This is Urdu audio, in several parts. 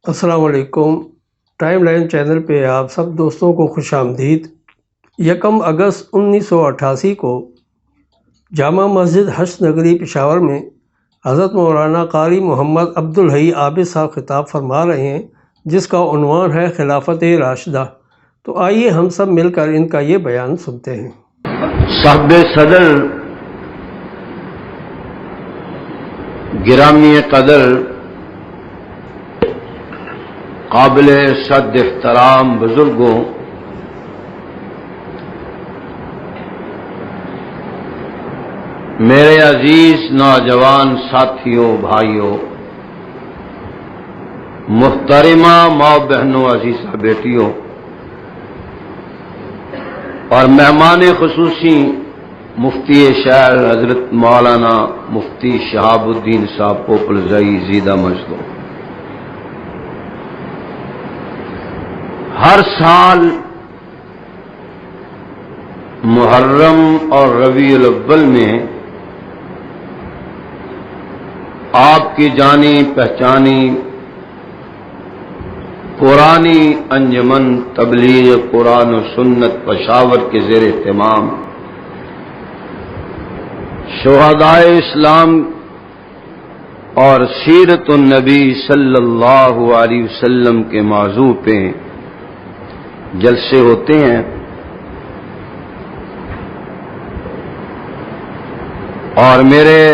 السلام علیکم۔ ٹائم لائن چینل پہ آپ سب دوستوں کو خوش آمدید۔ 1 اگست 1988 کو جامع مسجد حشد نگری پشاور میں حضرت مولانا قاری محمد عبدالحی عابد صاحب خطاب فرما رہے ہیں، جس کا عنوان ہے خلافت راشدہ۔ تو آئیے ہم سب مل کر ان کا یہ بیان سنتے ہیں۔ صاحب صدر گرامی قدر قابل صد احترام بزرگوں، میرے عزیز نوجوان ساتھیوں، بھائیوں، محترمہ ماں بہنوں، عزیزہ بیٹیوں اور مہمان خصوصی مفتی شہر حضرت مولانا مفتی شہاب الدین صاحب پوپلزئی زیدہ مجدوں، ہر سال محرم اور ربیع الاول میں آپ کی جانی پہچانی قرآنی انجمن تبلیغ قرآن و سنت پشاور کے زیر اہتمام شہدائے اسلام اور سیرت النبی صلی اللہ علیہ وسلم کے موضوع پہ جلسے ہوتے ہیں، اور میرے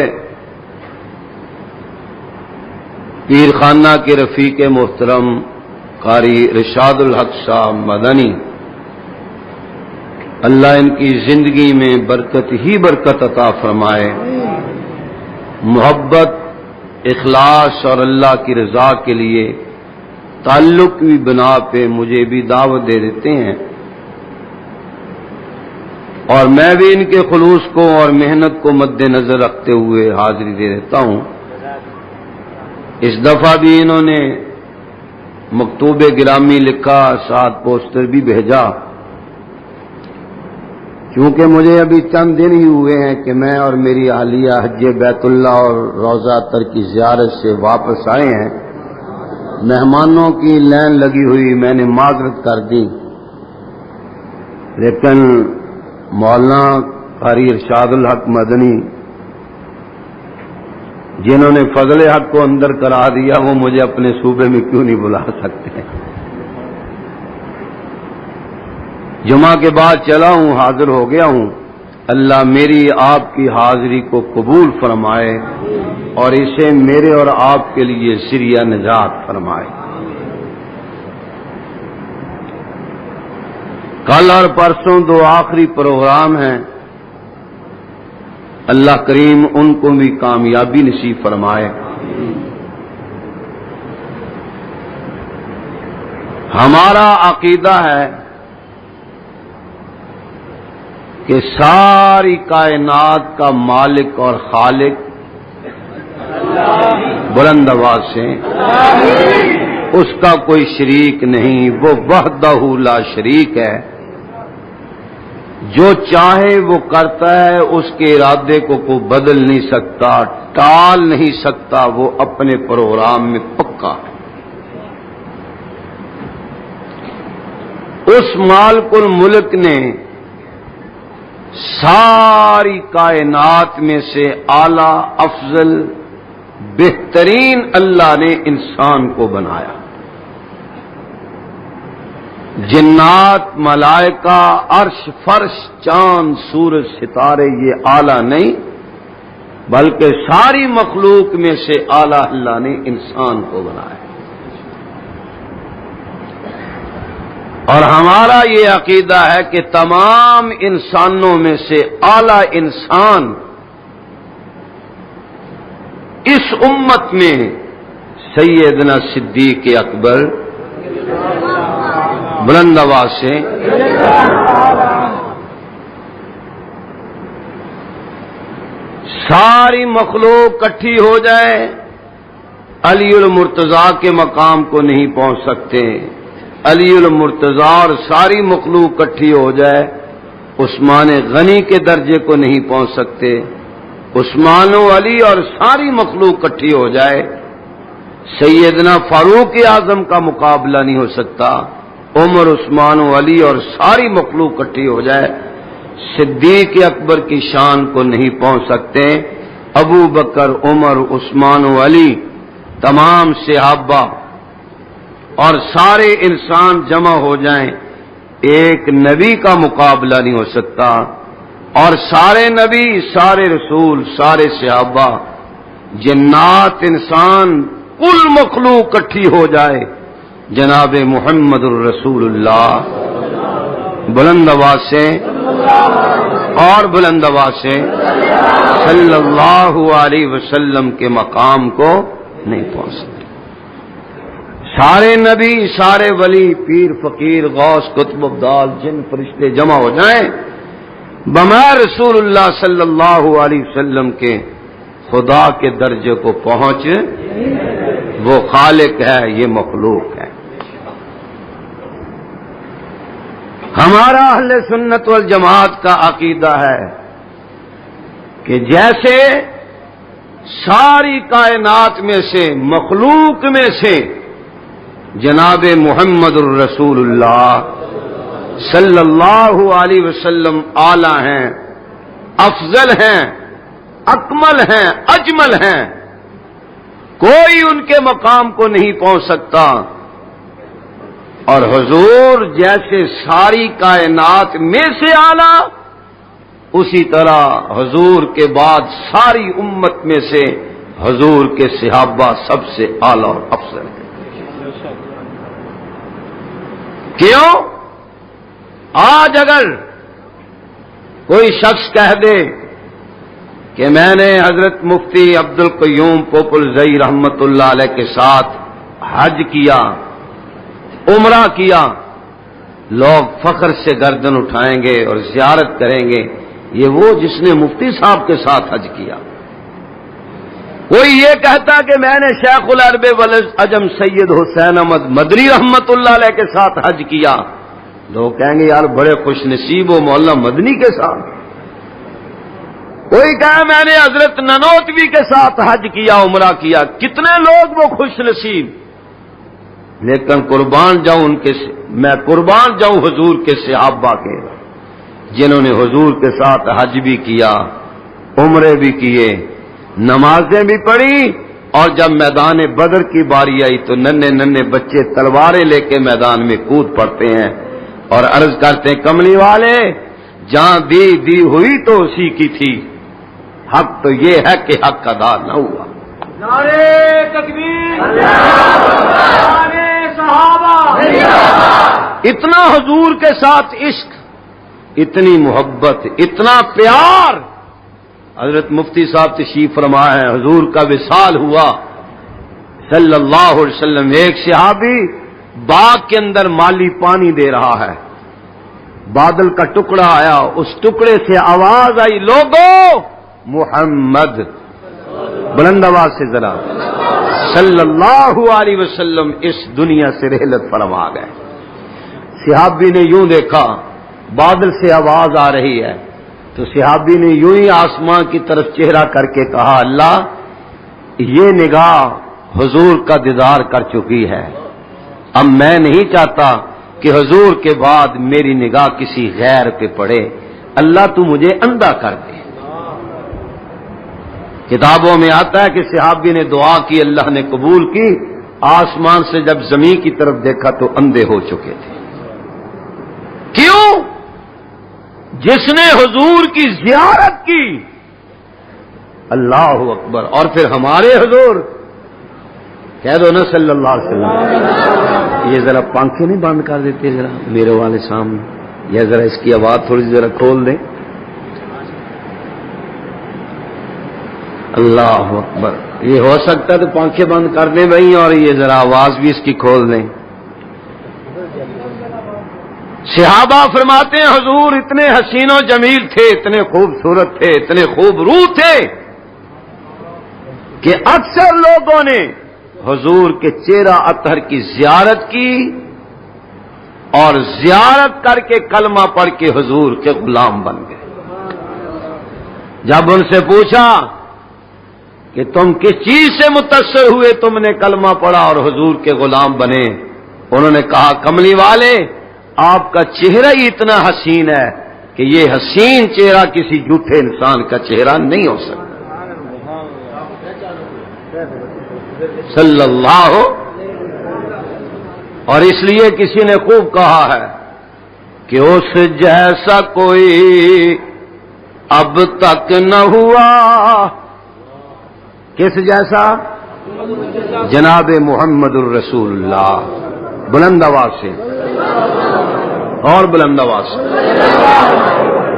پیر خانہ کے رفیق محترم قاری رشاد الحق صاحب مدنی، اللہ ان کی زندگی میں برکت ہی برکت عطا فرمائے، محبت، اخلاص اور اللہ کی رضا کے لیے تعلق کی بنا پہ مجھے بھی دعوت دے دیتے ہیں، اور میں بھی ان کے خلوص کو اور محنت کو مد نظر رکھتے ہوئے حاضری دے دیتا ہوں۔ اس دفعہ بھی انہوں نے مکتوب گرامی لکھا، ساتھ پوسٹر بھی بھیجا، کیونکہ مجھے ابھی چند دن ہی ہوئے ہیں کہ میں اور میری اہلیہ حج بیت اللہ اور روضہ اطہر کی زیارت سے واپس آئے ہیں۔ مہمانوں کی لائن لگی ہوئی، میں نے معذرت کر دی، لیکن مولانا قاری ارشاد الحق مدنی جنہوں نے فضل حق کو اندر کرا دیا، وہ مجھے اپنے صوبے میں کیوں نہیں بلا سکتے؟ جمعہ کے بعد چلا ہوں، حاضر ہو گیا ہوں۔ اللہ میری آپ کی حاضری کو قبول فرمائے اور اسے میرے اور آپ کے لیے ذریعہ نجات فرمائے۔ کل اور پرسوں 2 آخری پروگرام ہیں، اللہ کریم ان کو بھی کامیابی نصیب فرمائے۔ ہمارا عقیدہ ہے کہ ساری کائنات کا مالک اور خالق بلند آواز سے اس کا کوئی شریک نہیں، وہ وحدہ لا شریک ہے، جو چاہے وہ کرتا ہے، اس کے ارادے کو کوئی بدل نہیں سکتا، ٹال نہیں سکتا، وہ اپنے پروگرام میں پکا ہے۔ اس مالک الملک نے ساری کائنات میں سے اعلی افضل بہترین اللہ نے انسان کو بنایا۔ جنات، ملائکہ، عرش، فرش، چاند، سورج، ستارے یہ اعلی نہیں، بلکہ ساری مخلوق میں سے اعلی اللہ نے انسان کو بنایا۔ اور ہمارا یہ عقیدہ ہے کہ تمام انسانوں میں سے اعلی انسان اس امت میں سیدنا صدیق اکبر بلند آواز سے ساری مخلوق کٹھی ہو جائے، علی المرتضیٰ کے مقام کو نہیں پہنچ سکتے، علی المرتضیٰ اور ساری مخلوق کٹھی ہو جائے عثمان غنی کے درجے کو نہیں پہنچ سکتے، عثمان و علی اور ساری مخلوق کٹھی ہو جائے سیدنا فاروق اعظم کا مقابلہ نہیں ہو سکتا، عمر، عثمان و علی اور ساری مخلوق اکٹھی ہو جائے صدیق اکبر کی شان کو نہیں پہنچ سکتے۔ ابو بکر، عمر، عثمان و علی، تمام صحابہ اور سارے انسان جمع ہو جائیں، ایک نبی کا مقابلہ نہیں ہو سکتا، اور سارے نبی، سارے رسول، سارے صحابہ، جنات، انسان، کل مخلوق اکٹھی ہو جائے جناب محمد الرسول اللہ بلند آواز سے اور بلند آواز سے صلی اللہ علیہ وسلم کے مقام کو نہیں پہنچ سکتے۔ سارے نبی، سارے ولی، پیر، فقیر، غوث، قطب، ابدال، جن، فرشتے جمع ہو جائیں، بغیر رسول اللہ صلی اللہ علیہ وسلم کے خدا کے درجے کو پہنچ، وہ خالق ہے، یہ مخلوق ہے۔ ہمارا اہل سنت والجماعت کا عقیدہ ہے کہ جیسے ساری کائنات میں سے، مخلوق میں سے جناب محمد الرسول اللہ صلی اللہ علیہ وسلم اعلی ہیں، افضل ہیں، اکمل ہیں، اجمل ہیں، کوئی ان کے مقام کو نہیں پہنچ سکتا، اور حضور جیسے ساری کائنات میں سے اعلی، اسی طرح حضور کے بعد ساری امت میں سے حضور کے صحابہ سب سے اعلی اور افضل ہیں۔ کیوں؟ آج اگر کوئی شخص کہہ دے کہ میں نے حضرت مفتی عبد القیوم پوپلزئی رحمت اللہ علیہ کے ساتھ حج کیا، عمرہ کیا، لوگ فخر سے گردن اٹھائیں گے اور زیارت کریں گے، یہ وہ جس نے مفتی صاحب کے ساتھ حج کیا۔ کوئی یہ کہتا کہ میں نے شیخ العرب والعجم سید حسین احمد مدنی رحمت اللہ علیہ کے ساتھ حج کیا، لوگ کہیں گے یار بڑے خوش نصیب ہو مولانا مدنی کے ساتھ۔ کوئی کہے میں نے حضرت ننوتوی کے ساتھ حج کیا، عمرہ کیا، کتنے لوگ وہ خوش نصیب، لیکن قربان جاؤں میں قربان جاؤں حضور کے صحابہ کے، جنہوں نے حضور کے ساتھ حج بھی کیا، عمرے بھی کیے، نمازیں بھی پڑھی، اور جب میدان بدر کی باری آئی تو ننھے ننھے بچے تلواریں لے کے میدان میں کود پڑتے ہیں اور عرض کرتے ہیں کملی والے جہاں دی ہوئی تو اسی کی تھی، حق تو یہ ہے کہ حق ادا نہ ہوا۔ نعرے تکبیر، نعرے صحابہ، اتنا حضور کے ساتھ عشق، اتنی محبت، اتنا پیار۔ حضرت مفتی صاحب تشریف فرما ہے، حضور کا وصال ہوا صلی اللہ علیہ وسلم، ایک صحابی باغ کے اندر مالی پانی دے رہا ہے، بادل کا ٹکڑا آیا، اس ٹکڑے سے آواز آئی لوگو محمد، بلند آواز سے ذرا، صلی اللہ علیہ وسلم اس دنیا سے رحلت فرما گئے۔ صحابی نے یوں دیکھا بادل سے آواز آ رہی ہے، تو صحابی نے یوں ہی آسمان کی طرف چہرہ کر کے کہا اللہ یہ نگاہ حضور کا دیدار کر چکی ہے، اب میں نہیں چاہتا کہ حضور کے بعد میری نگاہ کسی غیر پہ پڑے، اللہ تو مجھے اندھا کر دے۔ کتابوں میں آتا ہے کہ صحابی نے دعا کی، اللہ نے قبول کی، آسمان سے جب زمین کی طرف دیکھا تو اندھے ہو چکے تھے۔ کیوں؟ جس نے حضور کی زیارت کی، اللہ اکبر۔ اور پھر ہمارے حضور کہہ دو نا صلی اللہ علیہ وسلم، یہ ذرا پنکھے نہیں بند کر دیتے ذرا میرے والے سامنے، یا ذرا اس کی آواز تھوڑی ذرا کھول دیں، اللہ اکبر۔ یہ ہو سکتا ہے تو پنکھے بند کر دیں بھائی، اور یہ ذرا آواز بھی اس کی کھول دیں۔ صحابہ فرماتے ہیں حضور اتنے حسین و جمیل تھے، اتنے خوبصورت تھے، اتنے خوب روح تھے کہ اکثر لوگوں نے حضور کے چہرہ اطہر کی زیارت کی اور زیارت کر کے کلمہ پڑھ کے حضور کے غلام بن گئے۔ جب ان سے پوچھا کہ تم کس چیز سے متاثر ہوئے تم نے کلمہ پڑھا اور حضور کے غلام بنے؟ انہوں نے کہا کملی والے آپ کا چہرہ ہی اتنا حسین ہے کہ یہ حسین چہرہ کسی جھوٹے انسان کا چہرہ نہیں ہو سکتا صلی اللہ. اور اس لیے کسی نے خوب کہا ہے کہ اس جیسا کوئی اب تک نہ ہوا. کس جیسا؟ جناب محمد الرسول اللہ. بلند آواز سے اور بلند آواز سے.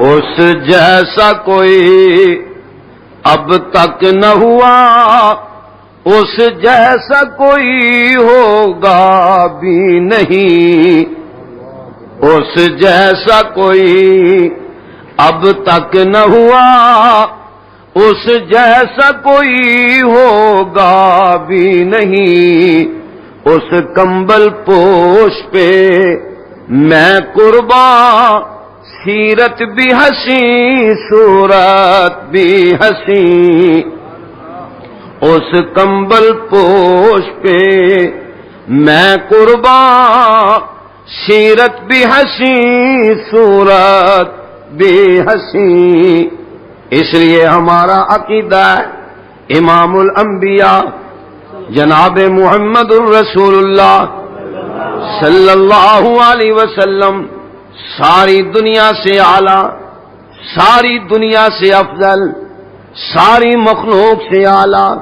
اس جیسا کوئی اب تک نہ ہوا، اس جیسا کوئی ہوگا بھی نہیں. اس جیسا کوئی اب تک نہ ہوا، اس جیسا کوئی ہوگا بھی نہیں. اس کمبل پوش پہ میں قربان، سیرت بھی حسین صورت بھی حسین. اس کمبل پوش پہ میں قربان، سیرت بھی حسین صورت بھی حسین. اس لیے ہمارا عقیدہ ہے امام الانبیاء جناب محمد الرسول اللہ صلی اللہ علیہ وسلم ساری دنیا سے اعلیٰ، ساری دنیا سے افضل، ساری مخلوق سے اعلیٰ.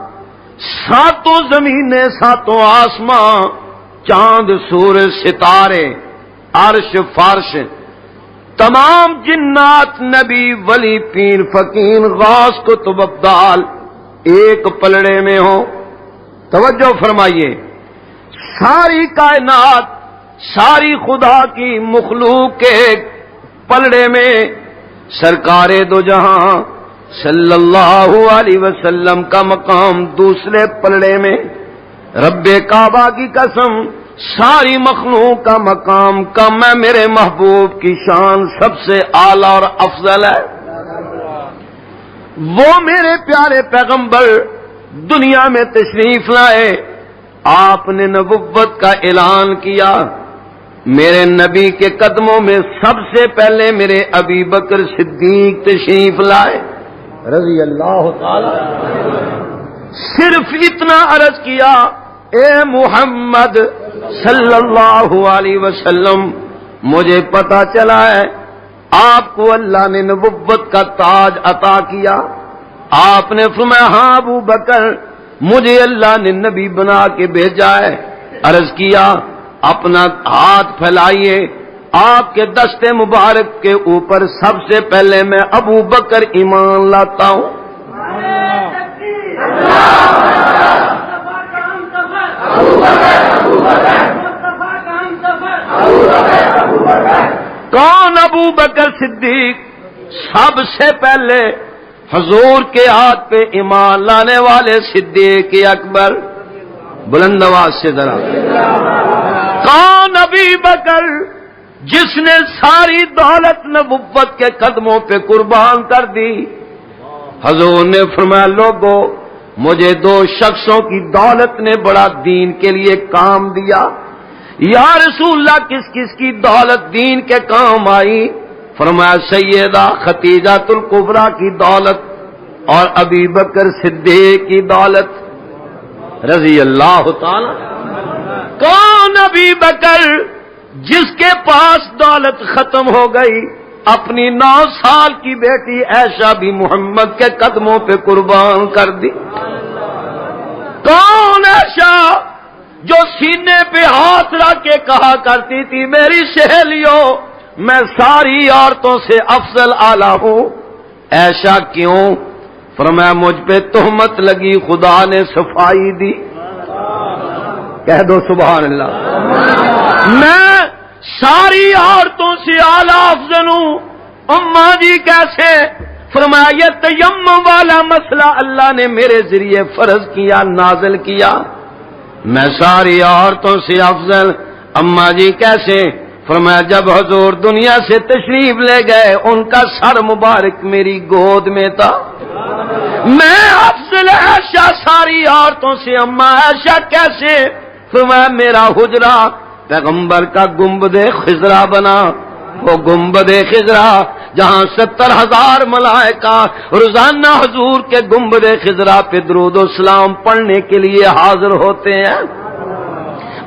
ساتوں زمینیں، ساتوں آسماں، چاند سورج ستارے، عرش فرش، تمام جنات، نبی ولی پیر فقیر غوث قطب ابدال ایک پلڑے میں ہو. توجہ فرمائیے، ساری کائنات، ساری خدا کی مخلوق کے پلڑے میں سرکار دو جہاں صلی اللہ علیہ وسلم کا مقام دوسرے پلڑے میں. رب کعبہ کی قسم ساری مخلوق کا مقام کم ہے، میرے محبوب کی شان سب سے اعلیٰ اور افضل ہے. وہ میرے پیارے پیغمبر دنیا میں تشریف لائے، آپ نے نبوت کا اعلان کیا. میرے نبی کے قدموں میں سب سے پہلے میرے ابی بکر صدیق تشریف لائے رضی اللہ تعالی. صرف اتنا عرض کیا، اے محمد صلی اللہ علیہ وسلم، مجھے پتا چلا ہے آپ کو اللہ نے نبوت کا تاج عطا کیا. آپ نے فرمایا ہاں ابو بکر، مجھے اللہ نے نبی بنا کے بھیجا ہے. عرض کیا اپنا ہاتھ پھیلائیے، آپ کے دست مبارک کے اوپر سب سے پہلے میں ابو بکر ایمان لاتا ہوں. کون؟ ابو بکر صدیق. سب سے پہلے حضور کے ہاتھ پہ ایمان لانے والے صدیق اکبر. بلند آواز سے ذرا. کون؟ ابی بکر، جس نے ساری دولت نبوت کے قدموں پہ قربان کر دی. حضور نے فرمایا لوگو، مجھے دو شخصوں کی دولت نے بڑا دین کے لیے کام دیا. یا رسول اللہ کس کس کی دولت دین کے کام آئی؟ فرمایا سیدہ خدیجہ الکبریٰ کی دولت اور ابی بکر صدیق کی دولت رضی اللہ تعالی. کون ابی بکر؟ جس کے پاس دولت ختم ہو گئی، اپنی 9 سال کی بیٹی عائشہ بھی محمد کے قدموں پہ قربان کر دی. کون عائشہ جو سینے پہ ہاتھ رکھ کے کہا کرتی تھی میری سہیلیوں میں ساری عورتوں سے افضل اعلیٰ ہوں. عائشہ کیوں؟ فرمایا مجھ پہ تہمت لگی، خدا نے صفائی دی. کہہ دو سبحان اللہ. میں ساری عورتوں سے اعلیٰ افضل ہوں. اماں جی کیسے؟ فرمایا یہ تیمم والا مسئلہ اللہ نے میرے ذریعے فرض کیا، نازل کیا. میں ساری عورتوں سے افضل. اماں جی کیسے؟ فرمایا جب حضور دنیا سے تشریف لے گئے ان کا سر مبارک میری گود میں تھا. میں افضل عائشہ ساری عورتوں سے اما عائشہ کیسے؟ فرمایا میرا حجرہ پیغمبر کا گنبد خضرا بنا، وہ گنبد خضرا جہاں 70,000 ملائکہ روزانہ حضور کے گنبد خضرا پہ درود و سلام پڑھنے کے لیے حاضر ہوتے ہیں،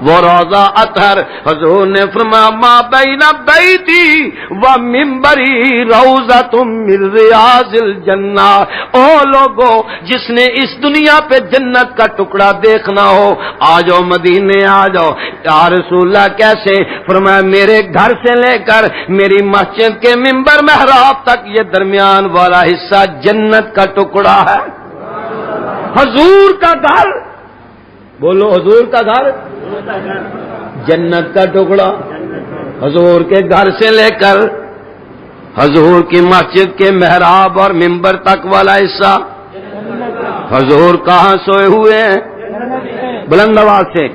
وہ روضہ اطہر حضور نے فرمایا ما بین بیتی و منبری روضۃ من ریاض الجنہ۔ او لوگو جس نے اس دنیا پہ جنت کا ٹکڑا دیکھنا ہو آ جاؤ مدینے آ جاؤ۔ یا رسول اللہ کیسے؟ فرمایا میرے گھر سے لے کر میری مسجد کے منبر محراب تک یہ درمیان والا حصہ جنت کا ٹکڑا ہے۔ حضور کا گھر، بولو حضور کا گھر جنت کا ٹکڑا، حضور کے گھر سے لے کر حضور کی مسجد کے محراب اور منبر تک والا حصہ۔ حضور کہاں سوئے ہوئے ہیں؟ بلند آواز سے،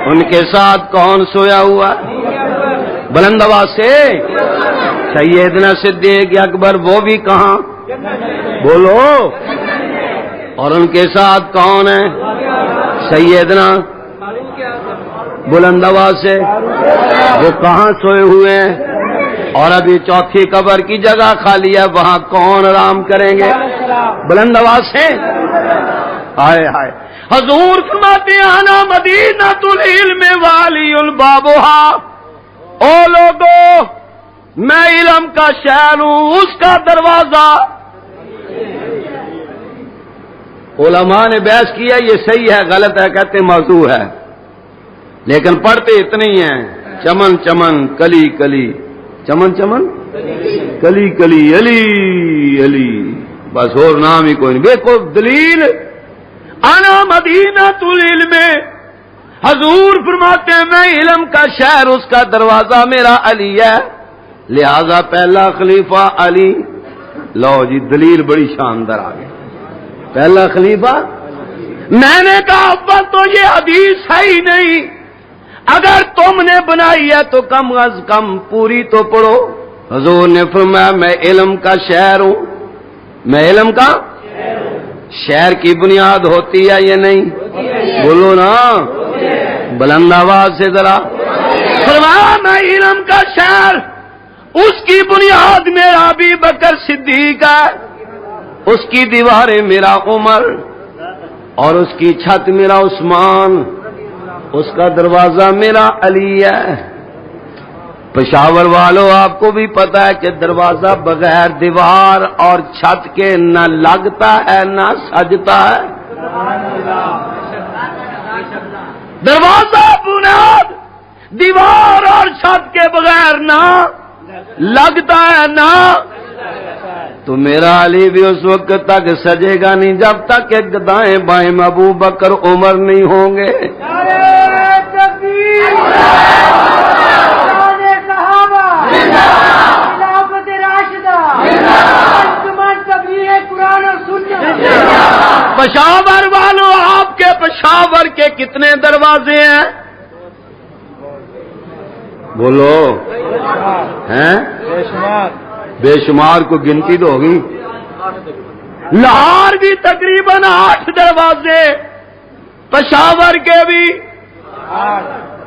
ان کے ساتھ کون سویا ہوا؟ بلند آواز سے، سیدنا صدیق اکبر، وہ بھی کہاں؟ بولو۔ اور ان کے ساتھ کون ہے؟ سیدنا، بلند آواز سے، وہ کہاں سوئے ہوئے ہیں؟ اور ابھی چوتھی قبر کی جگہ خالی ہے، وہاں کون آرام کریں گے؟ بلند آواز سے، ہائے ہائے۔ حضور فرماتے ہیں انا مدینۃ العلم والی البابھا، او لوگو میں علم کا شہر ہوں، اس کا دروازہ۔ علماء نے بحث کیا یہ صحیح ہے غلط ہے، کہتے موضوع ہے، لیکن پڑھتے اتنے ہی ہیں چمن چمن کلی کلی، چمن چمن کلی کلی، علی علی، بس اور نام ہی کوئی نہیں۔ دیکھو دلیل، انا مدینۃ العلم، حضور فرماتے ہیں میں علم کا شہر، اس کا دروازہ میرا علی ہے، لہذا پہلا خلیفہ علی۔ لو جی دلیل بڑی شاندار آ گئی، پہلا خلیفہ۔ میں نے کہا ابا تو یہ حدیث ہے ہی نہیں، اگر تم نے بنائی ہے تو کم از کم پوری تو پڑھو۔ حضور نے فرمایا میں علم کا شہر ہوں، میں علم کا شہر کی بنیاد ہوتی ہے یہ نہیں؟ بولو نا بلند آواز سے ذرا۔ فرمایا میں علم کا شہر، اس کی بنیاد میرا ابی بکر صدیق ہے، اس کی دیواریں میرا عمر، اور اس کی چھت میرا عثمان، اس کا دروازہ میرا علی ہے۔ پشاور والوں آپ کو بھی پتا ہے کہ دروازہ بغیر دیوار اور چھت کے نہ لگتا ہے نہ سجتا ہے۔ دروازہ بنیاد دیوار اور چھت کے بغیر نہ لگتا ہے نہ، تو میرا علی بھی اس وقت تک سجے گا نہیں جب تک کہ دائیں بائیں ابو بکر عمر نہیں ہوں گے۔ پشاور والوں آپ کے پشاور کے کتنے دروازے ہیں؟ بولو ہیں؟ بے شمار کو گنتی تو ہوگی۔ لاہور بھی تقریباً 8 دروازے، پشاور کے بھی۔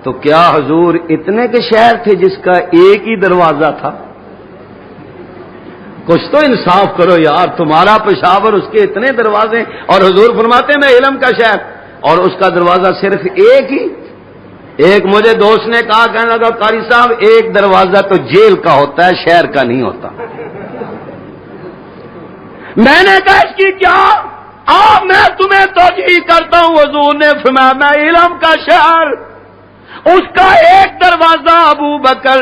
تو کیا حضور اتنے کے شہر تھے جس کا ایک ہی دروازہ تھا؟ کچھ تو انصاف کرو یار، تمہارا پشاور اس کے اتنے دروازے، اور حضور فرماتے ہیں میں علم کا شہر، اور اس کا دروازہ صرف ایک ہی۔ ایک مجھے دوست نے کہا، کہنے لگا قاری صاحب ایک دروازہ تو جیل کا ہوتا ہے، شہر کا نہیں ہوتا۔ میں نے کہا اس کی کیا؟ میں تمہیں توجیہ کرتا ہوں۔ حضور نے فرمایا میں علم کا شہر، اس کا ایک دروازہ ابو بکر،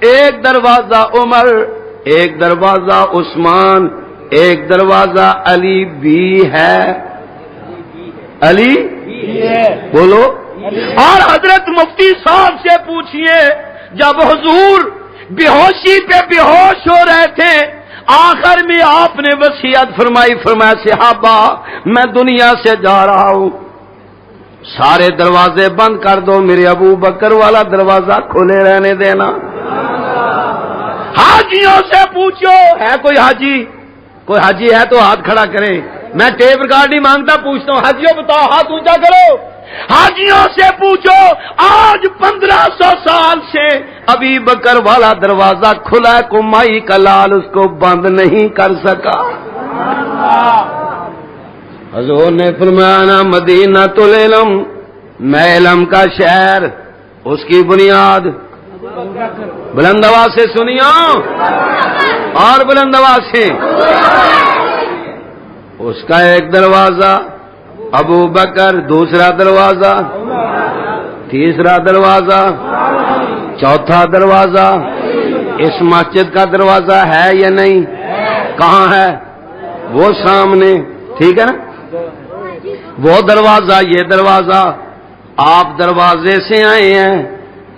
ایک دروازہ عمر، ایک دروازہ عثمان، ایک دروازہ علی بھی ہے۔ علی بولو۔ اور حضرت مفتی صاحب سے پوچھئے جب حضور بے ہوشی پہ بے ہوش ہو رہے تھے، آخر میں آپ نے وصیت فرمائی، فرمایا صحابہ میں دنیا سے جا رہا ہوں، سارے دروازے بند کر دو، میرے ابو بکر والا دروازہ کھلے رہنے دینا۔ حاجیوں سے پوچھو، ہے کوئی حاجی؟ کوئی حاجی ہے تو ہاتھ کھڑا کرے۔ میں ٹیپ ریکارڈ نہیں مانگتا، پوچھتا ہوں حاجیوں بتاؤ، ہاتھ اونچا کرو، حاجیوں سے پوچھو آج 1500 سال سے ابی بکر والا دروازہ کھلا ہے، کو مائی کا لال اس کو بند نہیں کر سکا۔ حضور نے فرمایا نا مدینہ العلم، میں علم کا شہر، اس کی بنیاد بلند آواز سے سنیو اور بلند آواز سے، اس کا ایک دروازہ ابو بکر، دوسرا دروازہ، تیسرا دروازہ، چوتھا دروازہ، اس مسجد کا دروازہ ہے یا نہیں؟ کہاں ہے؟ وہ سامنے، ٹھیک ہے نا؟ وہ دروازہ، یہ دروازہ، آپ دروازے سے آئے ہیں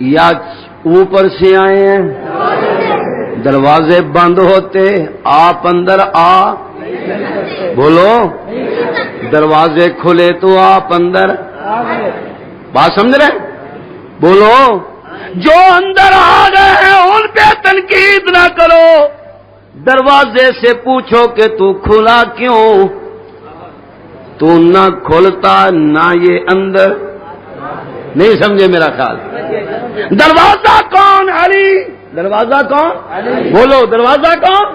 یا اوپر سے آئے ہیں؟ دروازے بند ہوتے آپ اندر آ، بولو، دروازے کھلے تو آپ اندر، بات سمجھ رہے؟ بولو، جو اندر آ گئے ہیں ان پہ تنقید نہ کرو، دروازے سے پوچھو کہ تو کھلا کیوں؟ تو نہ کھلتا نہ یہ اندر، نہیں سمجھے میرا خیال؟ دروازہ کون؟ علی۔ دروازہ کون؟ بولو، دروازہ کون؟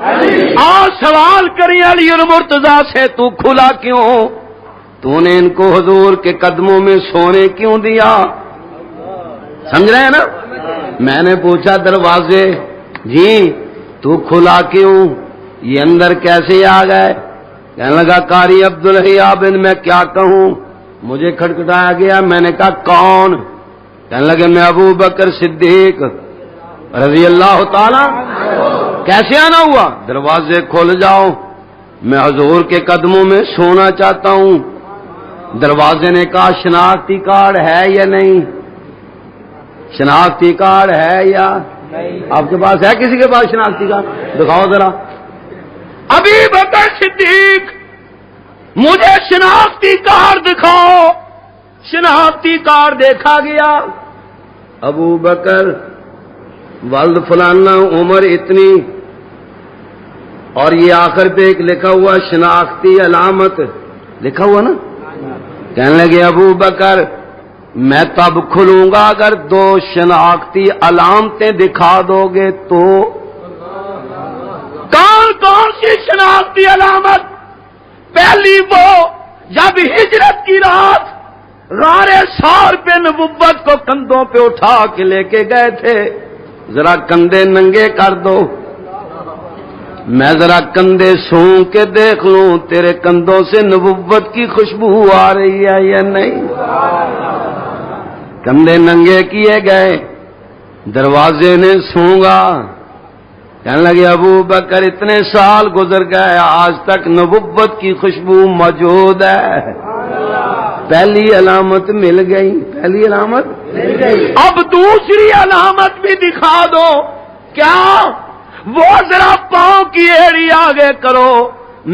آج سوال کریں علی اور مرتضیٰ سے، تو کھلا کیوں؟ تو نے ان کو حضور کے قدموں میں سونے کیوں دیا؟ سمجھ رہے ہیں نا؟ میں نے پوچھا دروازے، جی تو کھلا کیوں؟ یہ اندر کیسے آ گئے؟ کہنے لگا قاری عبدالحی بن میں کیا کہوں، مجھے کھٹکھٹایا گیا، میں نے کہا کون؟ کہنے لگے میں ابو بکر صدیق رضی اللہ تعالی۔ کیسے آنا ہوا؟ دروازے کھول جاؤ، میں حضور کے قدموں میں سونا چاہتا ہوں۔ دروازے نے کہا شناختی کارڈ ہے یا نہیں؟ شناختی کارڈ ہے یا آپ کے پاس ہے؟ کسی کے پاس شناختی کارڈ دکھاؤ ذرا۔ ابھی بکر صدیق مجھے شناختی کارڈ دکھاؤ۔ شناختی کارڈ دیکھا گیا، ابو بکر ولد فلانا، عمر اتنی، اور یہ آخر پہ ایک لکھا ہوا شناختی علامت لکھا ہوا نا۔ کہنے لگے ابو بکر میں تب کھلوں گا اگر 2 شناختی علامتیں دکھا دو گے تو۔ کون سی شناختی علامت؟ پہلی وہ جب ہجرت کی رات غار ثور پہ نبوت کو کندھوں پہ اٹھا کے لے کے گئے تھے، ذرا کندھے ننگے کر دو، میں ذرا کندھے سون کے دیکھ لوں تیرے کندھوں سے نبوت کی خوشبو آ رہی ہے یا نہیں۔ کندھے ننگے کیے گئے، دروازے نے سونگا، کہنے لگے ابو بکر اتنے سال گزر گئے آج تک نبوت کی خوشبو موجود ہے۔ پہلی علامت مل گئی، پہلی علامت مل گئی، اب دوسری علامت بھی دکھا دو۔ کیا؟ وہ ذرا پاؤں کی ایڑی آگے کرو،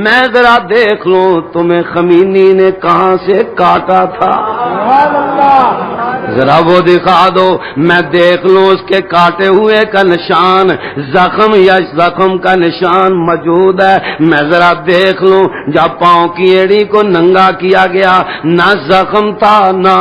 میں ذرا دیکھ لوں تمہیں خمینی نے کہاں سے کاٹا تھا، ذرا وہ دکھا دو، میں دیکھ لوں اس کے کاٹے ہوئے کا نشان، زخم یا زخم کا نشان موجود ہے، میں ذرا دیکھ لوں۔ جب پاؤں کی ایڑی کو ننگا کیا گیا، نہ زخم تھا نہ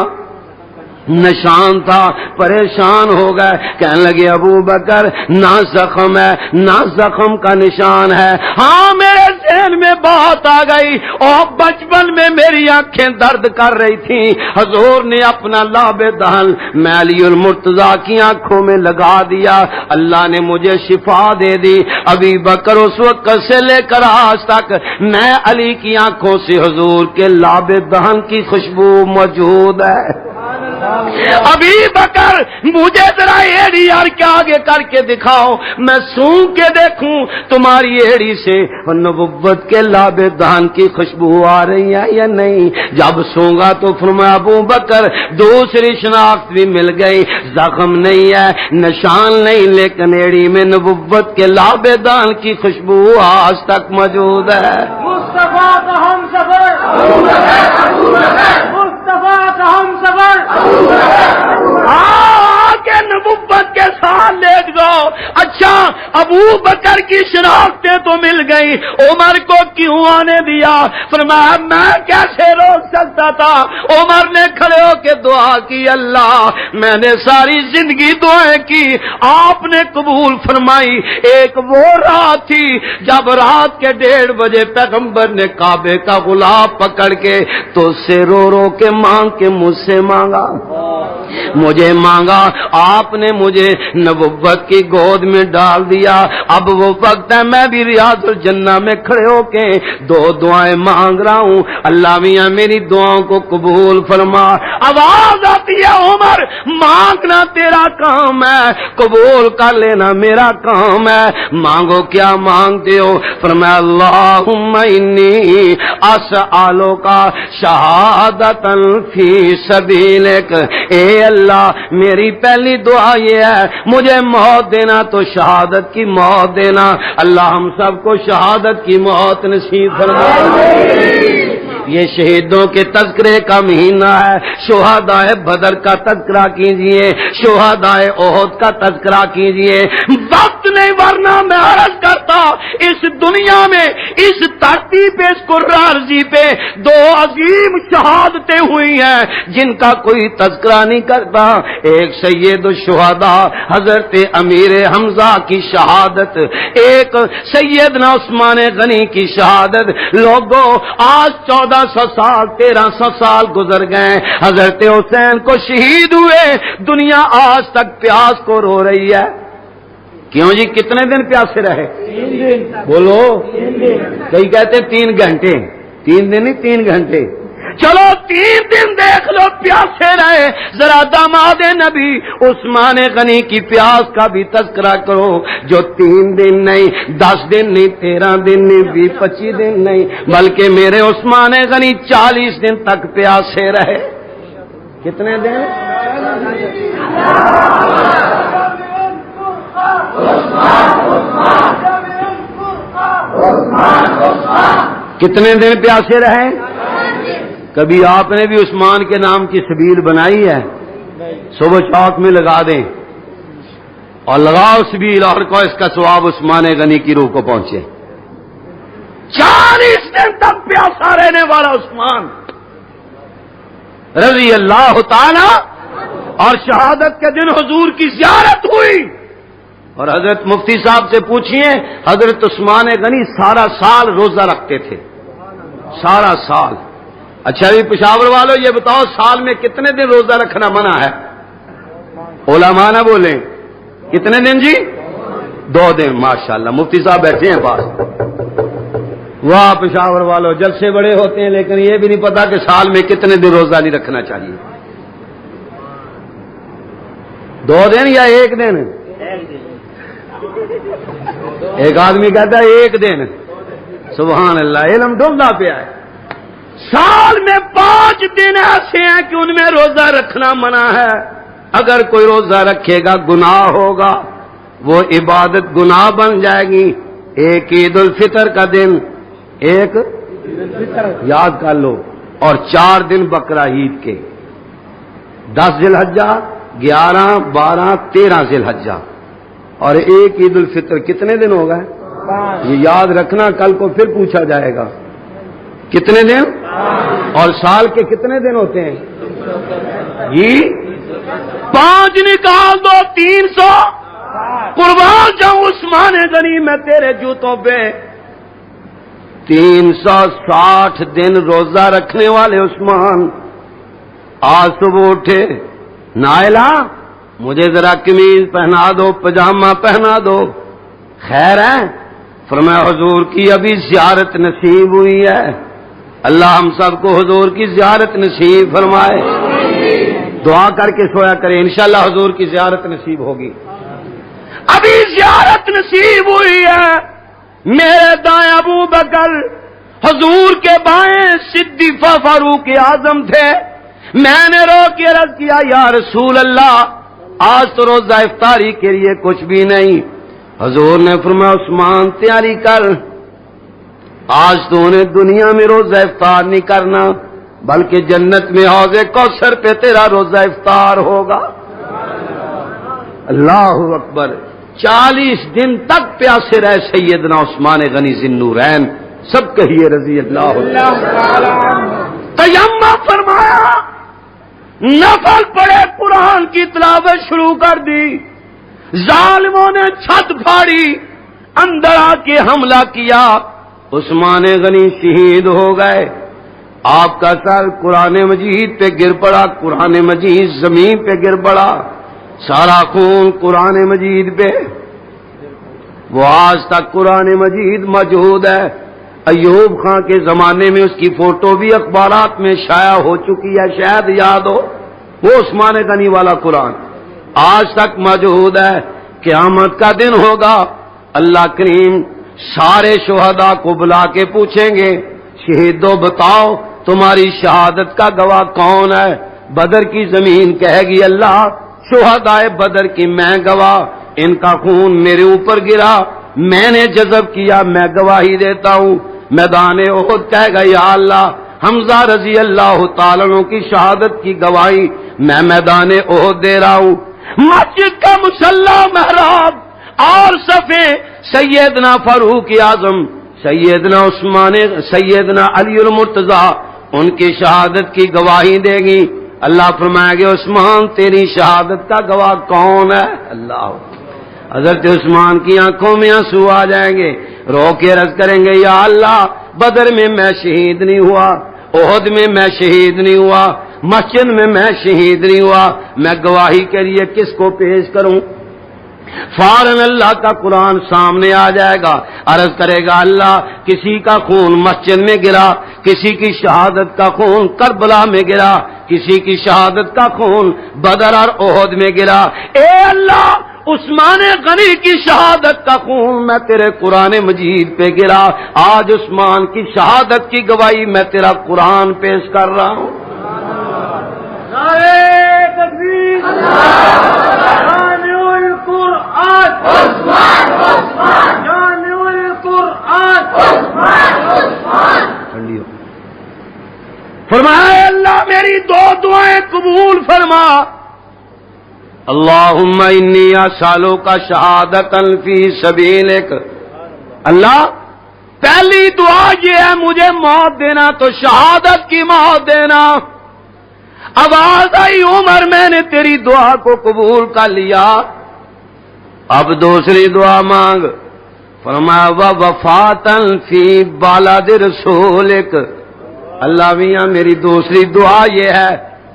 نشان تھا، پریشان ہو گئے، کہنے لگے ابو بکر نہ زخم ہے نہ زخم کا نشان ہے۔ ہاں میرے ذہن میں بات آ گئی، اور بچپن میں میری آنکھیں درد کر رہی تھیں، حضور نے اپنا لاب دہن میں علی المرتضیٰ کی آنکھوں میں لگا دیا، اللہ نے مجھے شفا دے دی۔ ابھی بکر اس وقت سے لے کر آج تک میں علی کی آنکھوں سے حضور کے لاب دہن کی خوشبو موجود ہے۔ ابھی بکر مجھے ذرا ایڑی یار کے آگے کر کے دکھاؤ، میں سونگ کے دیکھوں تمہاری ایڑی سے نبوت کے لاب دہن کی خوشبو آ رہی ہے یا نہیں۔ جب سونگا تو فرمایا ابو بکر دوسری شناخت بھی مل گئی، زخم نہیں ہے نشان نہیں، لیکن ایڑی میں نبوت کے لاب دہن کی خوشبو آج تک موجود ہے۔ مصطفیٰ کا ہم سفر، مصطفیٰ کا ہم سفر، کے نبوت کے ساتھ لیٹ جاؤ۔ اچھا ابو بکر کی شناختیں تو مل گئی، عمر کو کیوں آنے دیا؟ فرمایا میں کیسے روک سکتا تھا؟ عمر نے کھڑے ہو کے دعا کی، اللہ میں نے ساری زندگی دعائیں کی، آپ نے قبول فرمائی۔ ایک وہ رات تھی جب رات کے 1:30 بجے پیغمبر نے کعبے کا غلاف پکڑ کے تو سے رو رو کے مانگ کے مجھ سے مانگا، مجھے مانگا، آپ نے مجھے نبوت کی گود میں ڈال دیا۔ اب وہ وقت ہے میں بھی ریاض الجنہ میں کھڑے ہو کے 2 دعائیں مانگ رہا ہوں، اللہ میاں میری دعاؤں کو قبول فرما۔ آواز آتی ہے عمر مانگنا تیرا کام ہے، قبول کر لینا میرا کام ہے، مانگو کیا مانگتے ہو؟ فرمایا اللہم انی اسألک شہادۃ فی سبیلک، اے اللہ میری پہلی دعا یہ ہے مجھے موت دینا تو شہادت کی موت دینا، اللہ ہم سب کو شہادت کی موت نصیب فرمائے۔ یہ شہیدوں کے تذکرے کا مہینہ ہے، شہداء بدر کا تذکرہ کیجئے، شہداء احد کا تذکرہ کیجئے۔ وقت نہیں ورنہ میں عرض کرتا اس دنیا میں اس دھرتی پہ اس قرارزی پہ 2 عظیم شہادتیں ہوئی ہیں جن کا کوئی تذکرہ نہیں کرتا۔ ایک سید الشہداء حضرت امیر حمزہ کی شہادت، ایک سیدنا عثمان غنی کی شہادت۔ لوگوں آج 1400 سال 1300 سال گزر گئے، حضرت حسین کو شہید ہوئے، دنیا آج تک پیاس کو رو رہی ہے۔ کیوں جی؟ کتنے دن پیاسے رہے؟ 3 دن۔ بولو، 3 دن۔ کئی کہتے 3 گھنٹے، 3 دن نہیں 3 گھنٹے، چلو 3 دن دیکھ لو پیاسے رہے۔ ذرا داماد نبی عثمان غنی کی پیاس کا بھی تذکرہ کرو، جو 3 دن نہیں 10 دن نہیں 13 دن نہیں 20 25 دن نہیں بلکہ میرے عثمان غنی 40 دن تک پیاسے رہے۔ کتنے دن؟ کتنے دن پیاسے رہے؟ کبھی آپ نے بھی عثمان کے نام کی سبیل بنائی ہے؟ صبح چوک میں لگا دیں اور لگاؤ سبیل اور کو اس کا ثواب عثمان غنی کی روح کو پہنچے۔ 40 دن تک پیاسا رہنے والا عثمان رضی اللہ تعالی، اور شہادت کے دن حضور کی زیارت ہوئی۔ اور حضرت مفتی صاحب سے پوچھئے، حضرت عثمان غنی سارا سال روزہ رکھتے تھے، سارا سال۔ اچھا بھی پشاور والوں یہ بتاؤ سال میں کتنے دن روزہ رکھنا منع ہے؟ علماء نہ بولیں، کتنے دن جی؟ 2 دن۔ ماشاءاللہ مفتی صاحب بیٹھے ہیں پاس۔ واہ پشاور والوں جلسے بڑے ہوتے ہیں لیکن یہ بھی نہیں پتا کہ سال میں کتنے دن روزہ نہیں رکھنا چاہیے۔ 2 دن یا 1 دن؟ ایک آدمی کہتا ہے 1 دن، سبحان اللہ، علم ڈھونڈا پہ آئے۔ سال میں 5 دن ایسے ہیں کہ ان میں روزہ رکھنا منع ہے، اگر کوئی روزہ رکھے گا گناہ ہوگا، وہ عبادت گناہ بن جائے گی۔ ایک عید الفطر کا دن، ایک یاد کر لو، اور 4 دن بقرہ عید کے، 10 ذی الحجہ 11 12 13 ذی الحجہ، اور ایک عید الفطر۔ کتنے دن ہو گئے؟ 5۔ یہ یاد رکھنا، کل کو پھر پوچھا جائے گا کتنے دن؟ اور سال کے کتنے دن ہوتے ہیں جی؟ 5 نکال دو 300۔ قربان جاؤں عثمان غنی میں تیرے جوتوں پہ، 360 دن روزہ رکھنے والے عثمان آج صبح اٹھے، نائلہ مجھے ذرا قمیض پہنا دو، پجامہ پہنا دو، خیر ہے؟ فرمایا حضور کی ابھی زیارت نصیب ہوئی ہے، اللہ ہم سب کو حضور کی زیارت نصیب فرمائے۔ دعا کر کے سویا کریں، انشاءاللہ حضور کی زیارت نصیب ہوگی۔ ابھی زیارت نصیب ہوئی ہے، میرے دائیں ابو بکر، حضور کے بائیں صدیق فاروق اعظم تھے۔ میں نے رو کے عرض کیا یا رسول اللہ آج تو روزہ افطاری کے لیے کچھ بھی نہیں۔ حضور نے فرمایا عثمان تیاری کر، آج تو انہیں دنیا میں روزہ افطار نہیں کرنا بلکہ جنت میں حوض کوثر پہ تیرا روزہ افطار ہوگا۔ اللہ اکبر۔ 40 دن تک پیاسے رہے سیدنا عثمان غنی ذی النورین، سب کہیے رضی اللہ عنہ۔ تیمم فرمایا، نفل پڑے، قرآن کی تلاوت شروع کر دی، ظالموں نے چھت پھاڑی، اندر آ کے حملہ کیا، عثمان غنی شہید ہو گئے۔ آپ کا سر قرآن مجید پہ گر پڑا، قرآن مجید زمین پہ گر پڑا، سارا خون قرآن مجید پہ۔ وہ آج تک قرآن مجید موجود ہے۔ ایوب خان کے زمانے میں اس کی فوٹو بھی اخبارات میں شائع ہو چکی ہے، شاید یاد ہو، وہ عثمان غنی والا قرآن آج تک موجود ہے۔ قیامت کا دن ہوگا، اللہ کریم سارے شہداء کو بلا کے پوچھیں گے، شہیدوں بتاؤ تمہاری شہادت کا گواہ کون ہے؟ بدر کی زمین کہے گی اللہ شہدائے بدر کی میں گواہ، ان کا خون میرے اوپر گرا، میں نے جذب کیا، میں گواہی دیتا ہوں۔ میدان احد کہے گا یا اللہ حمزہ رضی اللہ تعالیٰ عنہ کی شہادت کی گواہی میں میدان احد دے رہا ہوں۔ مسجد کا مصلی محراب اور صفے سیدنا فاروق اعظم، سیدنا علی المرتضیٰ ان کی شہادت کی گواہی دے گی۔ اللہ فرمائے گے عثمان تیری شہادت کا گواہ کون ہے؟ اللہ، حضرت عثمان کی آنکھوں میں آنسو آ جائیں گے، رو کے عرض کریں گے یا اللہ بدر میں میں شہید نہیں ہوا، احد میں میں شہید نہیں ہوا، مسجد میں میں شہید نہیں ہوا، میں گواہی کے لیے کس کو پیش کروں؟ فوراً اللہ کا قرآن سامنے آ جائے گا، عرض کرے گا اللہ کسی کا خون مسجد میں گرا، کسی کی شہادت کا خون کربلا میں گرا، کسی کی شہادت کا خون بدر اور احد میں گرا، اے اللہ عثمان غنی کی شہادت کا خون میں تیرے قرآن مجید پہ گرا، آج عثمان کی شہادت کی گواہی میں تیرا قرآن پیش کر رہا ہوں۔ نعرہ تکبیر، جامع القرآن، جامع القرآن، فرمایا اللہ میری دو دعائیں قبول فرما، اللہم انی اسالک شہادۃ فی سبیلک، اللہ پہلی دعا یہ ہے مجھے موت دینا تو شہادت کی موت دینا۔ آواز آئی عمر میں نے تیری دعا کو قبول کر لیا، اب دوسری دعا مانگ۔ فرمایا وفاتً فی بلد رسولک، اللہ میاں میری دوسری دعا یہ ہے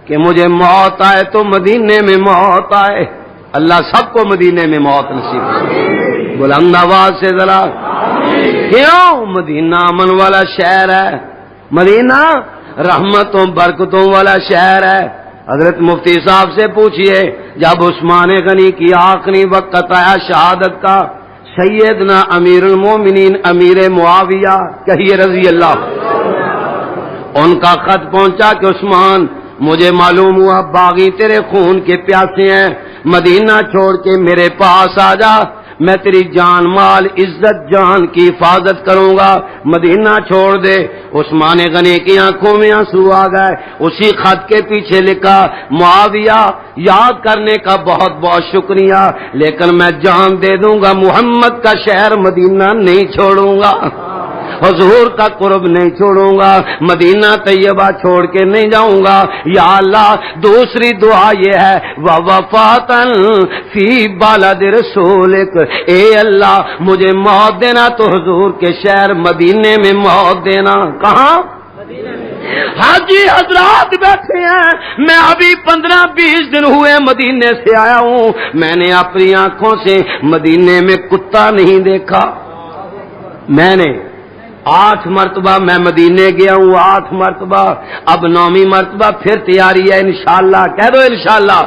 کہ مجھے موت آئے تو مدینے میں موت آئے، اللہ سب کو مدینے میں موت نصیب کرے، بلند آواز سے ذرا، کیوں؟ مدینہ امن والا شہر ہے، مدینہ رحمتوں برکتوں والا شہر ہے۔ حضرت مفتی صاحب سے پوچھئے جب عثمان غنی کی آخری وقت آیا شہادت کا، سیدنا امیر المومنین امیر معاویہ کہیے رضی اللہ، ان کا خط پہنچا کہ عثمان مجھے معلوم ہوا باغی تیرے خون کے پیاسے ہیں، مدینہ چھوڑ کے میرے پاس آ جا، میں تیری جان مال عزت جان کی حفاظت کروں گا، مدینہ چھوڑ دے۔ عثمان غنی کی آنکھوں میں آنسو آ گئے، اسی خط کے پیچھے لکھا معاویہ یاد کرنے کا بہت بہت شکریہ، لیکن میں جان دے دوں گا محمد کا شہر مدینہ نہیں چھوڑوں گا، حضور کا قرب نہیں چھوڑوں گا، مدینہ طیبہ چھوڑ کے نہیں جاؤں گا۔ یا اللہ دوسری دعا یہ ہے وفاتً فی بلد رسولک، اے اللہ مجھے موت دینا تو حضور کے شہر مدینے میں موت دینا۔ کہاں؟ حاجی حضرات بیٹھے ہیں، میں ابھی 15-20 دن ہوئے مدینے سے آیا ہوں، میں نے اپنی آنکھوں سے مدینے میں کتا نہیں دیکھا، میں نے 8 مرتبہ میں مدینے گیا ہوں، 8 مرتبہ، اب 9ویں مرتبہ پھر تیاری ہے انشاءاللہ، کہہ دو انشاءاللہ،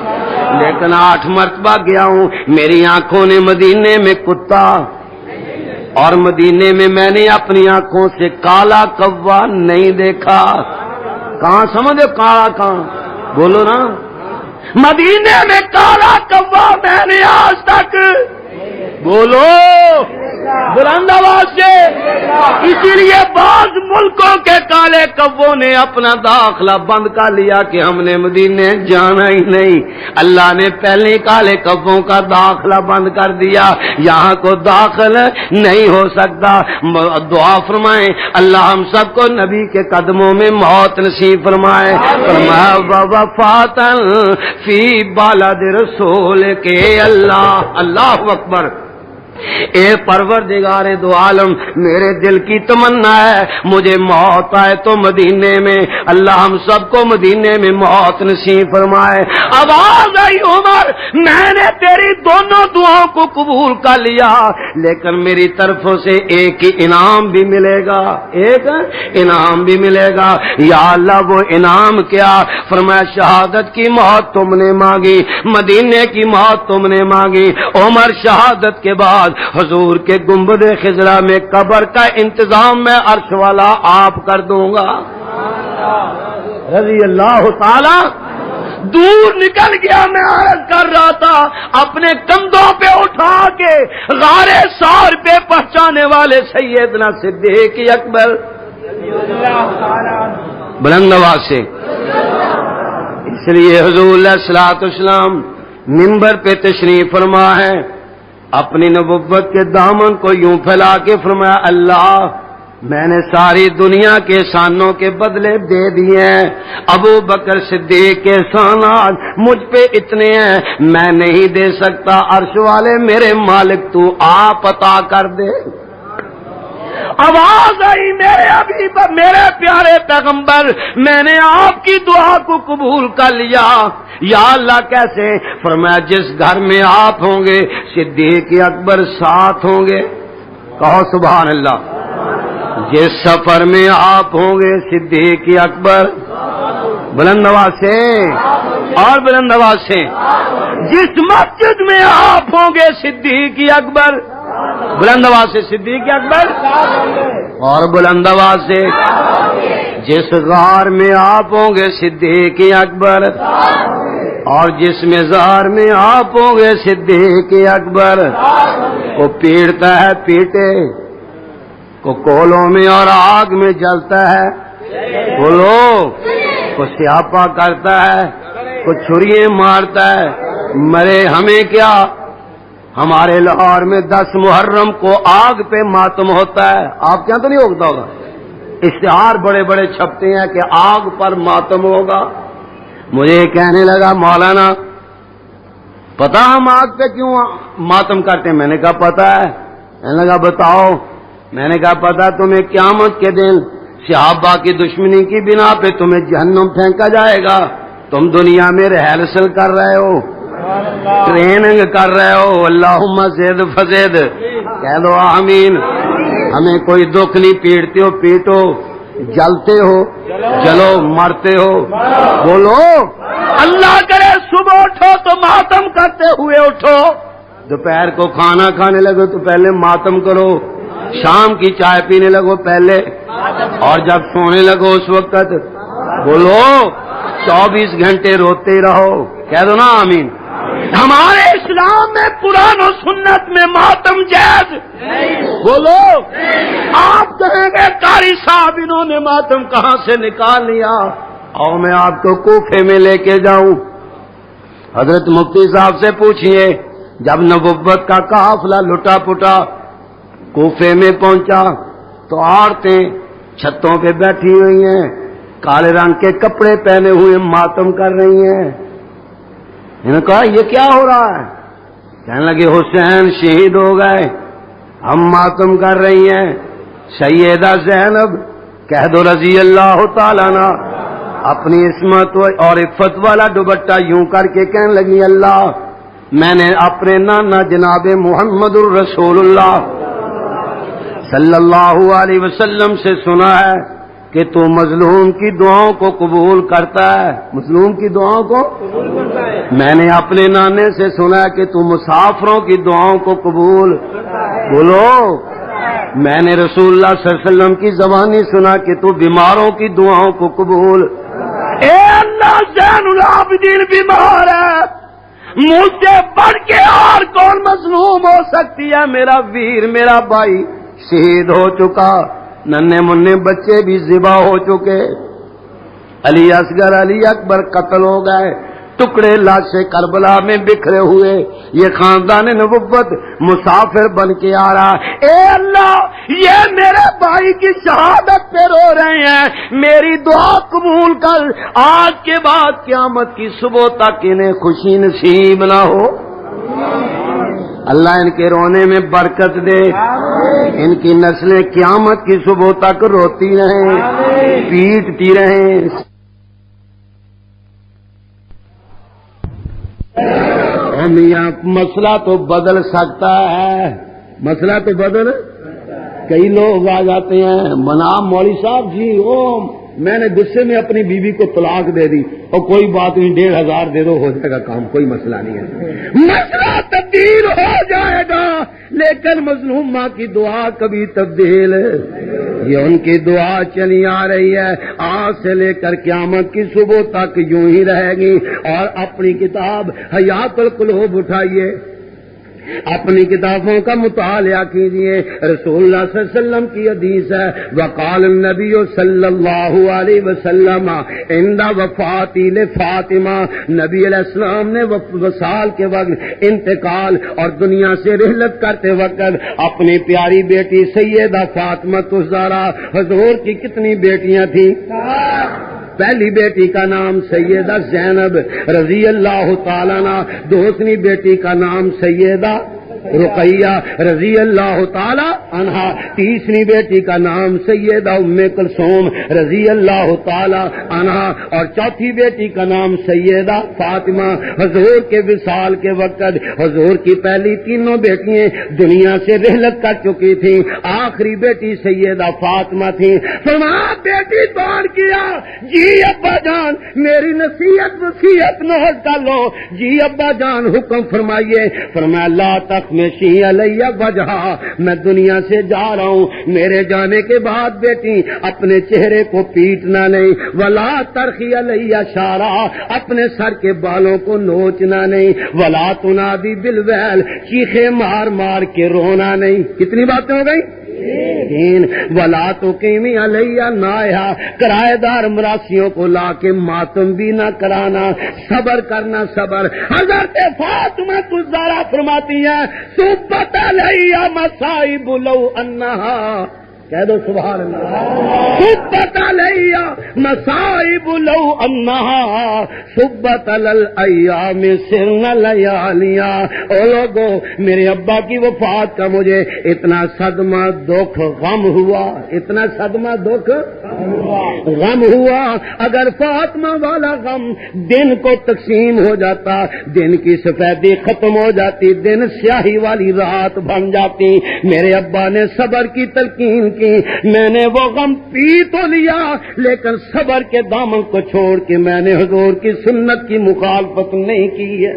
لیکن 8 مرتبہ گیا ہوں، میری آنکھوں نے مدینے میں کتا اور مدینے میں نے اپنی آنکھوں سے کالا کوا نہیں دیکھا۔ کہاں سمجھو کالا کہاں؟ بولو نا، مدینے میں کالا کوا میں نے آج تک، بولو بلند آواز سے. اسی لیے بعض ملکوں کے کالے کبوں نے اپنا داخلہ بند کر لیا کہ ہم نے مدینے جانا ہی نہیں. اللہ نے پہلے کالے کبوں کا داخلہ بند کر دیا, یہاں کو داخل نہیں ہو سکتا. دعا فرمائیں اللہ ہم سب کو نبی کے قدموں میں موت نصیب فرمائے. فرمایا وفاتن فی بالد رسول کے. اللہ اکبر. اے پروردگار دو عالم, میرے دل کی تمنا ہے مجھے موت آئے تو مدینے میں. اللہ ہم سب کو مدینے میں موت نصیب فرمائے. آواز آئی عمر میں نے تیری دونوں دعاؤں کو قبول کر لیا, لیکن میری طرفوں سے ایک ہی انعام بھی ملے گا, ایک انعام بھی ملے گا. یا اللہ وہ انعام کیا؟ فرمایا شہادت کی موت تم نے مانگی, مدینے کی موت تم نے مانگی. عمر شہادت کے بعد حضور کے گنبد خضرا میں قبر کا انتظام میں عرش والا آپ کر دوں گا. رضی اللہ تعالی. دور نکل گیا. میں عرض کر رہا تھا اپنے کندھوں پہ اٹھا کے غار سار پہ پہنچانے والے سیدنا صدیق اکبر بلند آواز سے. اس لیے حضور علیہ الصلوۃ والسلام منبر پہ تشریف فرما ہے, اپنی نبوت کے دامن کو یوں پھیلا کے فرمایا اللہ میں نے ساری دنیا کے احسانوں کے بدلے دے دیے ہیں. ابو بکر صدیق کے احسانات مجھ پہ اتنے ہیں میں نہیں دے سکتا. عرش والے میرے مالک تو آپ عطا کر دے. آواز آئی میرے پیارے پیغمبر میں نے آپ کی دعا کو قبول کر لیا. یا اللہ کیسے؟ فرمایا جس گھر میں آپ ہوں گے صدیق اکبر ساتھ ہوں گے. کہو سبحان اللہ. جس سفر میں آپ ہوں گے صدیق اکبر بلند آواز سے اور بلند آواز سے. جس مسجد میں آپ ہوں گے صدیق اکبر بلند آواز سے صدیق اکبر اور بلند آواز سے. جس غار میں آپ ہوں گے صدیق اکبر اور جس مزار میں آپ ہوں گے صدیق اکبر. کو پیڑتا ہے پیٹے, کو کولوں میں اور آگ میں جلتا ہے بولو, کو سیاپا کرتا ہے, کو چھریے مارتا ہے. مرے ہمیں کیا, ہمارے لاہور میں 10 محرم کو آگ پہ ماتم ہوتا ہے. آپ کیا تو نہیں ہوتا ہوگا, اشتہار بڑے بڑے چھپتے ہیں کہ آگ پر ماتم ہوگا. مجھے کہنے لگا مولانا پتا ہم آگ پہ کیوں ماتم کرتے ہیں؟ میں نے کہا پتا ہے. میں نے کہا بتاؤ. میں نے کہا پتا تمہیں قیامت کے دن صحابہ کی دشمنی کی بنا پہ تمہیں جہنم پھینکا جائے گا. تم دنیا میں ریہرسل کر رہے ہو, ٹریننگ کر رہے ہو, اللہم زد فزد کہہ دو آمین. ہمیں کوئی دکھ نہیں, پیٹتے ہو پیٹو, جلتے ہو جلو, مرتے ہو بولو. اللہ کرے صبح اٹھو تو ماتم کرتے ہوئے اٹھو, دوپہر کو کھانا کھانے لگو تو پہلے ماتم کرو, شام کی چائے پینے لگو پہلے, اور جب سونے لگو اس وقت بولو 24 گھنٹے روتے رہو. کہہ دو نا آمین. ہمارے اسلام میں قرآن و سنت میں ماتم جائز بولو. آپ کہیں گے قاری صاحب انہوں نے ماتم کہاں سے نکال لیا؟ اور میں آپ کو کوفے میں لے کے جاؤں. حضرت مفتی صاحب سے پوچھئے, جب نبوت کا قافلہ لٹا پٹا کوفے میں پہنچا تو عورتیں چھتوں پہ بیٹھی ہوئی ہیں, کالے رنگ کے کپڑے پہنے ہوئے ماتم کر رہی ہیں. انہوں نے کہا یہ کیا ہو رہا ہے؟ کہنے لگے حسین شہید ہو گئے, ہم ماتم کر رہی ہیں. سیدہ زینب کہہ دو رضی اللہ تعالیٰ عنہ اپنی عصمت اور عفت والا دوپٹہ یوں کر کے کہنے لگی اللہ میں نے اپنے نانا جناب محمد الرسول اللہ صلی اللہ علیہ وسلم سے سنا ہے کہ تو مظلوم کی دعاؤں کو قبول کرتا ہے. مظلوم کی دعاؤں کو میں نے اپنے نانے سے سنا ہے کہ تو مسافروں کی دعاؤں کو قبول بولو. میں نے رسول اللہ صلی اللہ علیہ وسلم کی زبانی سنا کہ تو بیماروں کی دعاؤں کو قبول. اے اللہ زین العابدین بیمار ہے, مجھ سے بڑھ کے اور کون مظلوم ہو سکتی ہے، میرا ویر میرا بھائی شہید ہو چکا، ننھے منھے بچے بھی ذبح ہو چکے، علی اصغر علی اکبر قتل ہو گئے، ٹکڑے لاشیں کربلا میں بکھرے ہوئے، یہ خاندان نبوت مسافر بن کے آ رہا، اے اللہ یہ میرے بھائی کی شہادت پہ رو رہے ہیں، میری دعا قبول کر، آج کے بعد قیامت کی صبح تک انہیں خوشی نصیب نہ ہو، اللہ ان کے رونے میں برکت دے، ان کی نسلیں قیامت کی صبح تک روتی رہیں، پیٹتی رہیں۔ میاں مسئلہ تو بدل سکتا ہے، مسئلہ تو بدل، کئی لوگ آ جاتے ہیں مناب مولوی صاحب جی او میں نے غصے میں اپنی بیوی کو طلاق دے دی، اور کوئی بات نہیں 1500 دے دو ہو جائے گا کام، کوئی مسئلہ نہیں ہے، مسئلہ تبدیل ہو جائے گا، لیکن مظلوم ماں کی دعا کبھی تبدیل، یہ ان کی دعا چلی آ رہی ہے آج سے لے کر قیامت کی صبح تک یوں ہی رہے گی۔ اور اپنی کتاب حیات القلوب اٹھائیے، اپنی کتابوں کا مطالعہ کیجئے، رسول اللہ صلی اللہ علیہ وسلم کی حدیث ہے، وقال النبی صلی اللہ علیہ وسلم عند وفاتی لفاطمہ، نبی علیہ السلام نے وصال کے وقت انتقال اور دنیا سے رحلت کرتے وقت اپنی پیاری بیٹی سیدہ فاطمہ الزہرا، حضور کی کتنی بیٹیاں تھیں؟ پہلی بیٹی کا نام سیدہ زینب رضی اللہ تعالیٰ عنہ، دوسری بیٹی کا نام سیدہ رقیہ رضی اللہ تعالی عنہا، تیسری بیٹی کا نام سیدہ ام کلثوم رضی اللہ تعالی عنہا، اور چوتھی بیٹی کا نام سیدہ فاطمہ۔ حضور کے وصال کے وقت حضور کی پہلی تینوں بیٹیاں دنیا سے رحلت کر چکی تھیں، آخری بیٹی سیدہ فاطمہ تھیں۔ فرمایا بیٹی بان کیا، جی ابا جان میری نصیحت وصیت نوٹ کر لو، جی ابا جان حکم فرمائیے۔ فرمایا لا تک مشی علیہ وجہا، میں دنیا سے جا رہا ہوں، میرے جانے کے بعد بیٹی اپنے چہرے کو پیٹنا نہیں، ولا ترخی علیہ شارا، اپنے سر کے بالوں کو نوچنا نہیں، ولا تنادی بالویل، چیخے مار مار کے رونا نہیں۔ کتنی باتیں ہو گئی؟ ولا تو قیمی علیہ نائحہ، کرایہ دار مراسیوں کو لا کے ماتم بھی نہ کرانا، صبر کرنا صبر۔ حضرت فاطمہ الزہرا فرماتی ہے صبت علیہ مصائب لو انہا، کہہ دو سبحان اللہ، صبت علیہ مصائب لو انہا صبت علی الایام سرن لیالیا۔ او لوگو میرے ابا کی وفات کا مجھے اتنا صدمہ دکھ غم ہوا، اتنا صدمہ دکھ غم ہوا، اگر فاطمہ والا غم دن کو تقسیم ہو جاتا، دن کی سفیدی ختم ہو جاتی، دن سیاہی والی رات بن جاتی۔ میرے ابا نے صبر کی تلقین کی، میں نے وہ غم پی تو لیا، لیکن صبر کے دامن کو چھوڑ کے میں نے حضور کی سنت کی مخالفت نہیں کی ہے۔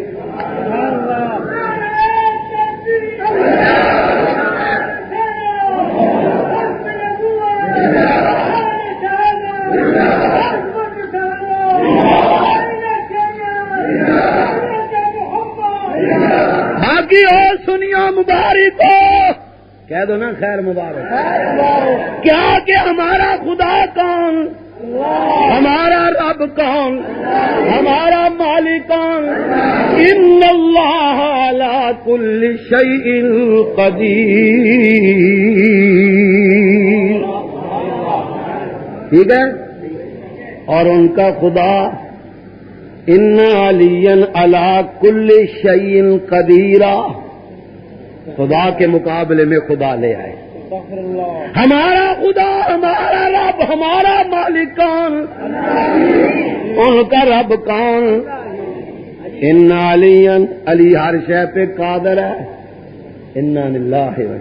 باقی اور سنیا مبارک ہو، کہہ دو نا خیر مبارک۔ کیا کہ ہمارا خدا کون، ہمارا رب کون، ہمارا مالک کون؟ ان اللہ علی کل شیء قدیر، ٹھیک ہے؟ اور ان کا خدا ان علی علی کل شیء قدیر، خدا کے مقابلے میں خدا لے آئے۔ ہمارا خدا، ہمارا رب، ہمارا مالک کون؟ ان کا رب کون؟ ان علی، علی ہر شے پہ قادر ہے۔ انا للہ و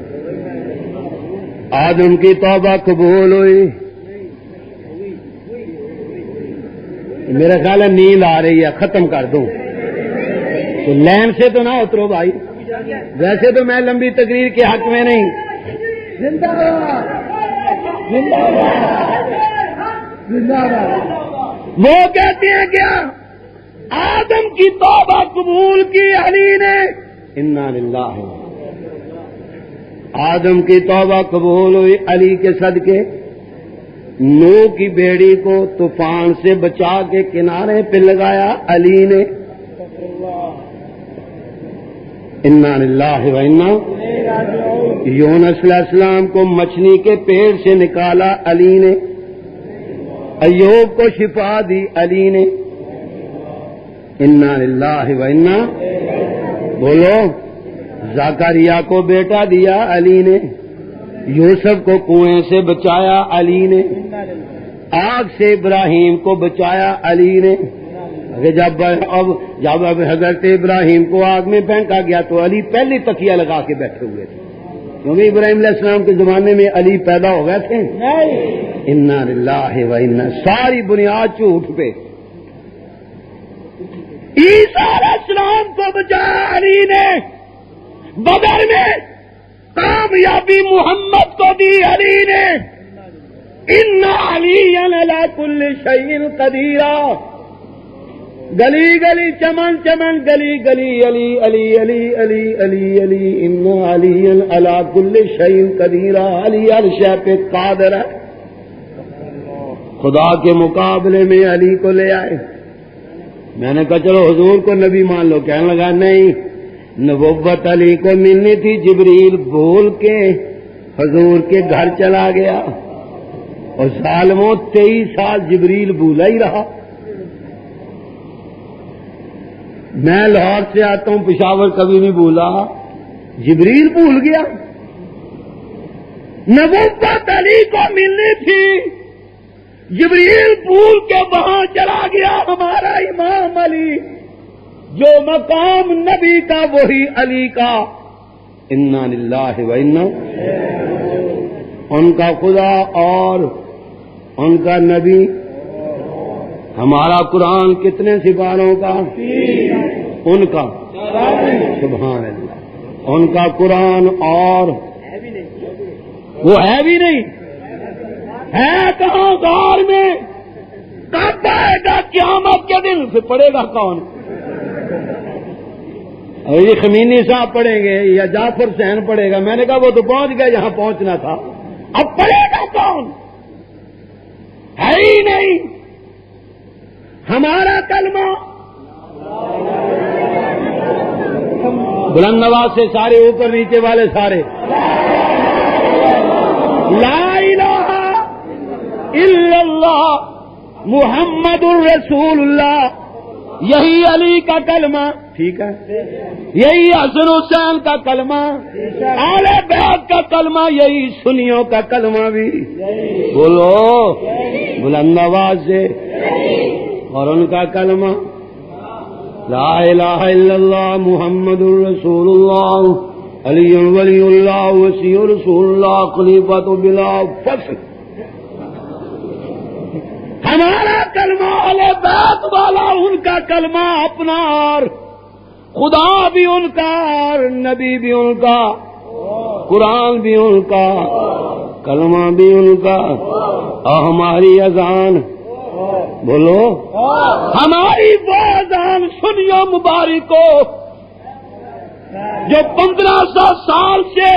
آج ان کی توبہ قبول ہوئی۔ میرا خیال ہے نیند آ رہی ہے، ختم کر دوں تو لین سے تو نہ اترو بھائی، ویسے تو میں لمبی تقریر کے حق میں نہیں۔ وہ کہتے ہیں کیا آدم کی توبہ قبول کی علی نے؟ انا للہ آدم کی توبہ قبول ہوئی علی کے صدقے. نوح کی بیڑی کو طوفان سے بچا کے کنارے پہ لگایا علی نے. انا للہ و انا. یونس علیہ السلام کو مچھلی کے پیٹ سے نکالا علی نے. ایوب کو شفا دی علی نے. انا للہ و انا. بولو. زکریا کو بیٹا دیا علی نے. یوسف کو کنویں سے بچایا علی نے. آگ سے ابراہیم کو بچایا علی نے. جب حضرت ابراہیم کو آگ میں پھینکا گیا تو علی پہلی تکیہ لگا کے بیٹھے ہوئے تھے، کیونکہ ابراہیم علیہ السلام کے زمانے میں علی پیدا ہو گئے تھے. انا للہ و انا. ساری بنیاد جھوٹ پہ. عیسیٰ علیہ السلام کو بچایا علی نے. بدر میں کامیابی محمد کو دی علی نے. ان علی علی کل شیء قدیر. گلی گلی چمن چمن گلی گلی علی علی علی علی علی علی. ان علی علی کل شیء قدیر. علی ہر شے پہ قادر ہے. خدا کے مقابلے میں علی کو لے آئے. میں نے کہا چلو حضور کو نبی مان لو. کہنے لگا نہیں، نبوت علی کو ملنی تھی. جبریل بھول کے حضور کے گھر چلا گیا اور ظالموں 23 سال جبریل بھولا ہی رہا. میں لاہور سے آتا ہوں، پشاور کبھی نہیں بھولا، جبریل بھول گیا. نبوت علی کو ملنی تھی، جبریل بھول کے وہاں چلا گیا. ہمارا امام علی جو مقام نبی کا وہی علی کا. انا للہ و انا. ان کا خدا اور ان کا نبی. ہمارا قرآن کتنے سپاروں کا؟ ان کا سبحان اللہ. ان کا قرآن اور وہ ہے بھی نہیں، ہے کہاں؟ غار میں. کب آئے گا قیامت کے دن؟ پھر پڑھے گا کون؟ اور یہ خمینی صاحب پڑھیں گے یا جعفر حسین پڑھے گا. میں نے کہا وہ تو پہنچ گئے جہاں پہنچنا تھا، اب پڑھے گا کون؟ ہے ہی نہیں. ہمارا کلمہ بلند آواز سے سارے، اوپر نیچے والے سارے، لا الہ الا اللہ محمد الرسول اللہ. یہی علی کا کلمہ، ٹھیک ہے؟ یہی حسن حسین کا کلمہ، آل بیت کا کلمہ، یہی سنیوں کا کلمہ بھی. بولو بلند آواز سے. اور ان کا کلمہ لا الہ الا اللہ محمد الرسول اللہ علی ولی اللہ وسیع رسول اللہ خلیفۃ بلا فصل. ہمارا کلمہ اہل بیت والا، ان کا کلمہ اپنا، اور خدا بھی ان کا اور نبی بھی ان کا، قرآن بھی ان کا، کلمہ بھی ان کا. اور ہماری اذان، بولو ہماری وہ اذان سنیو مبارکو جو 1500 سال سے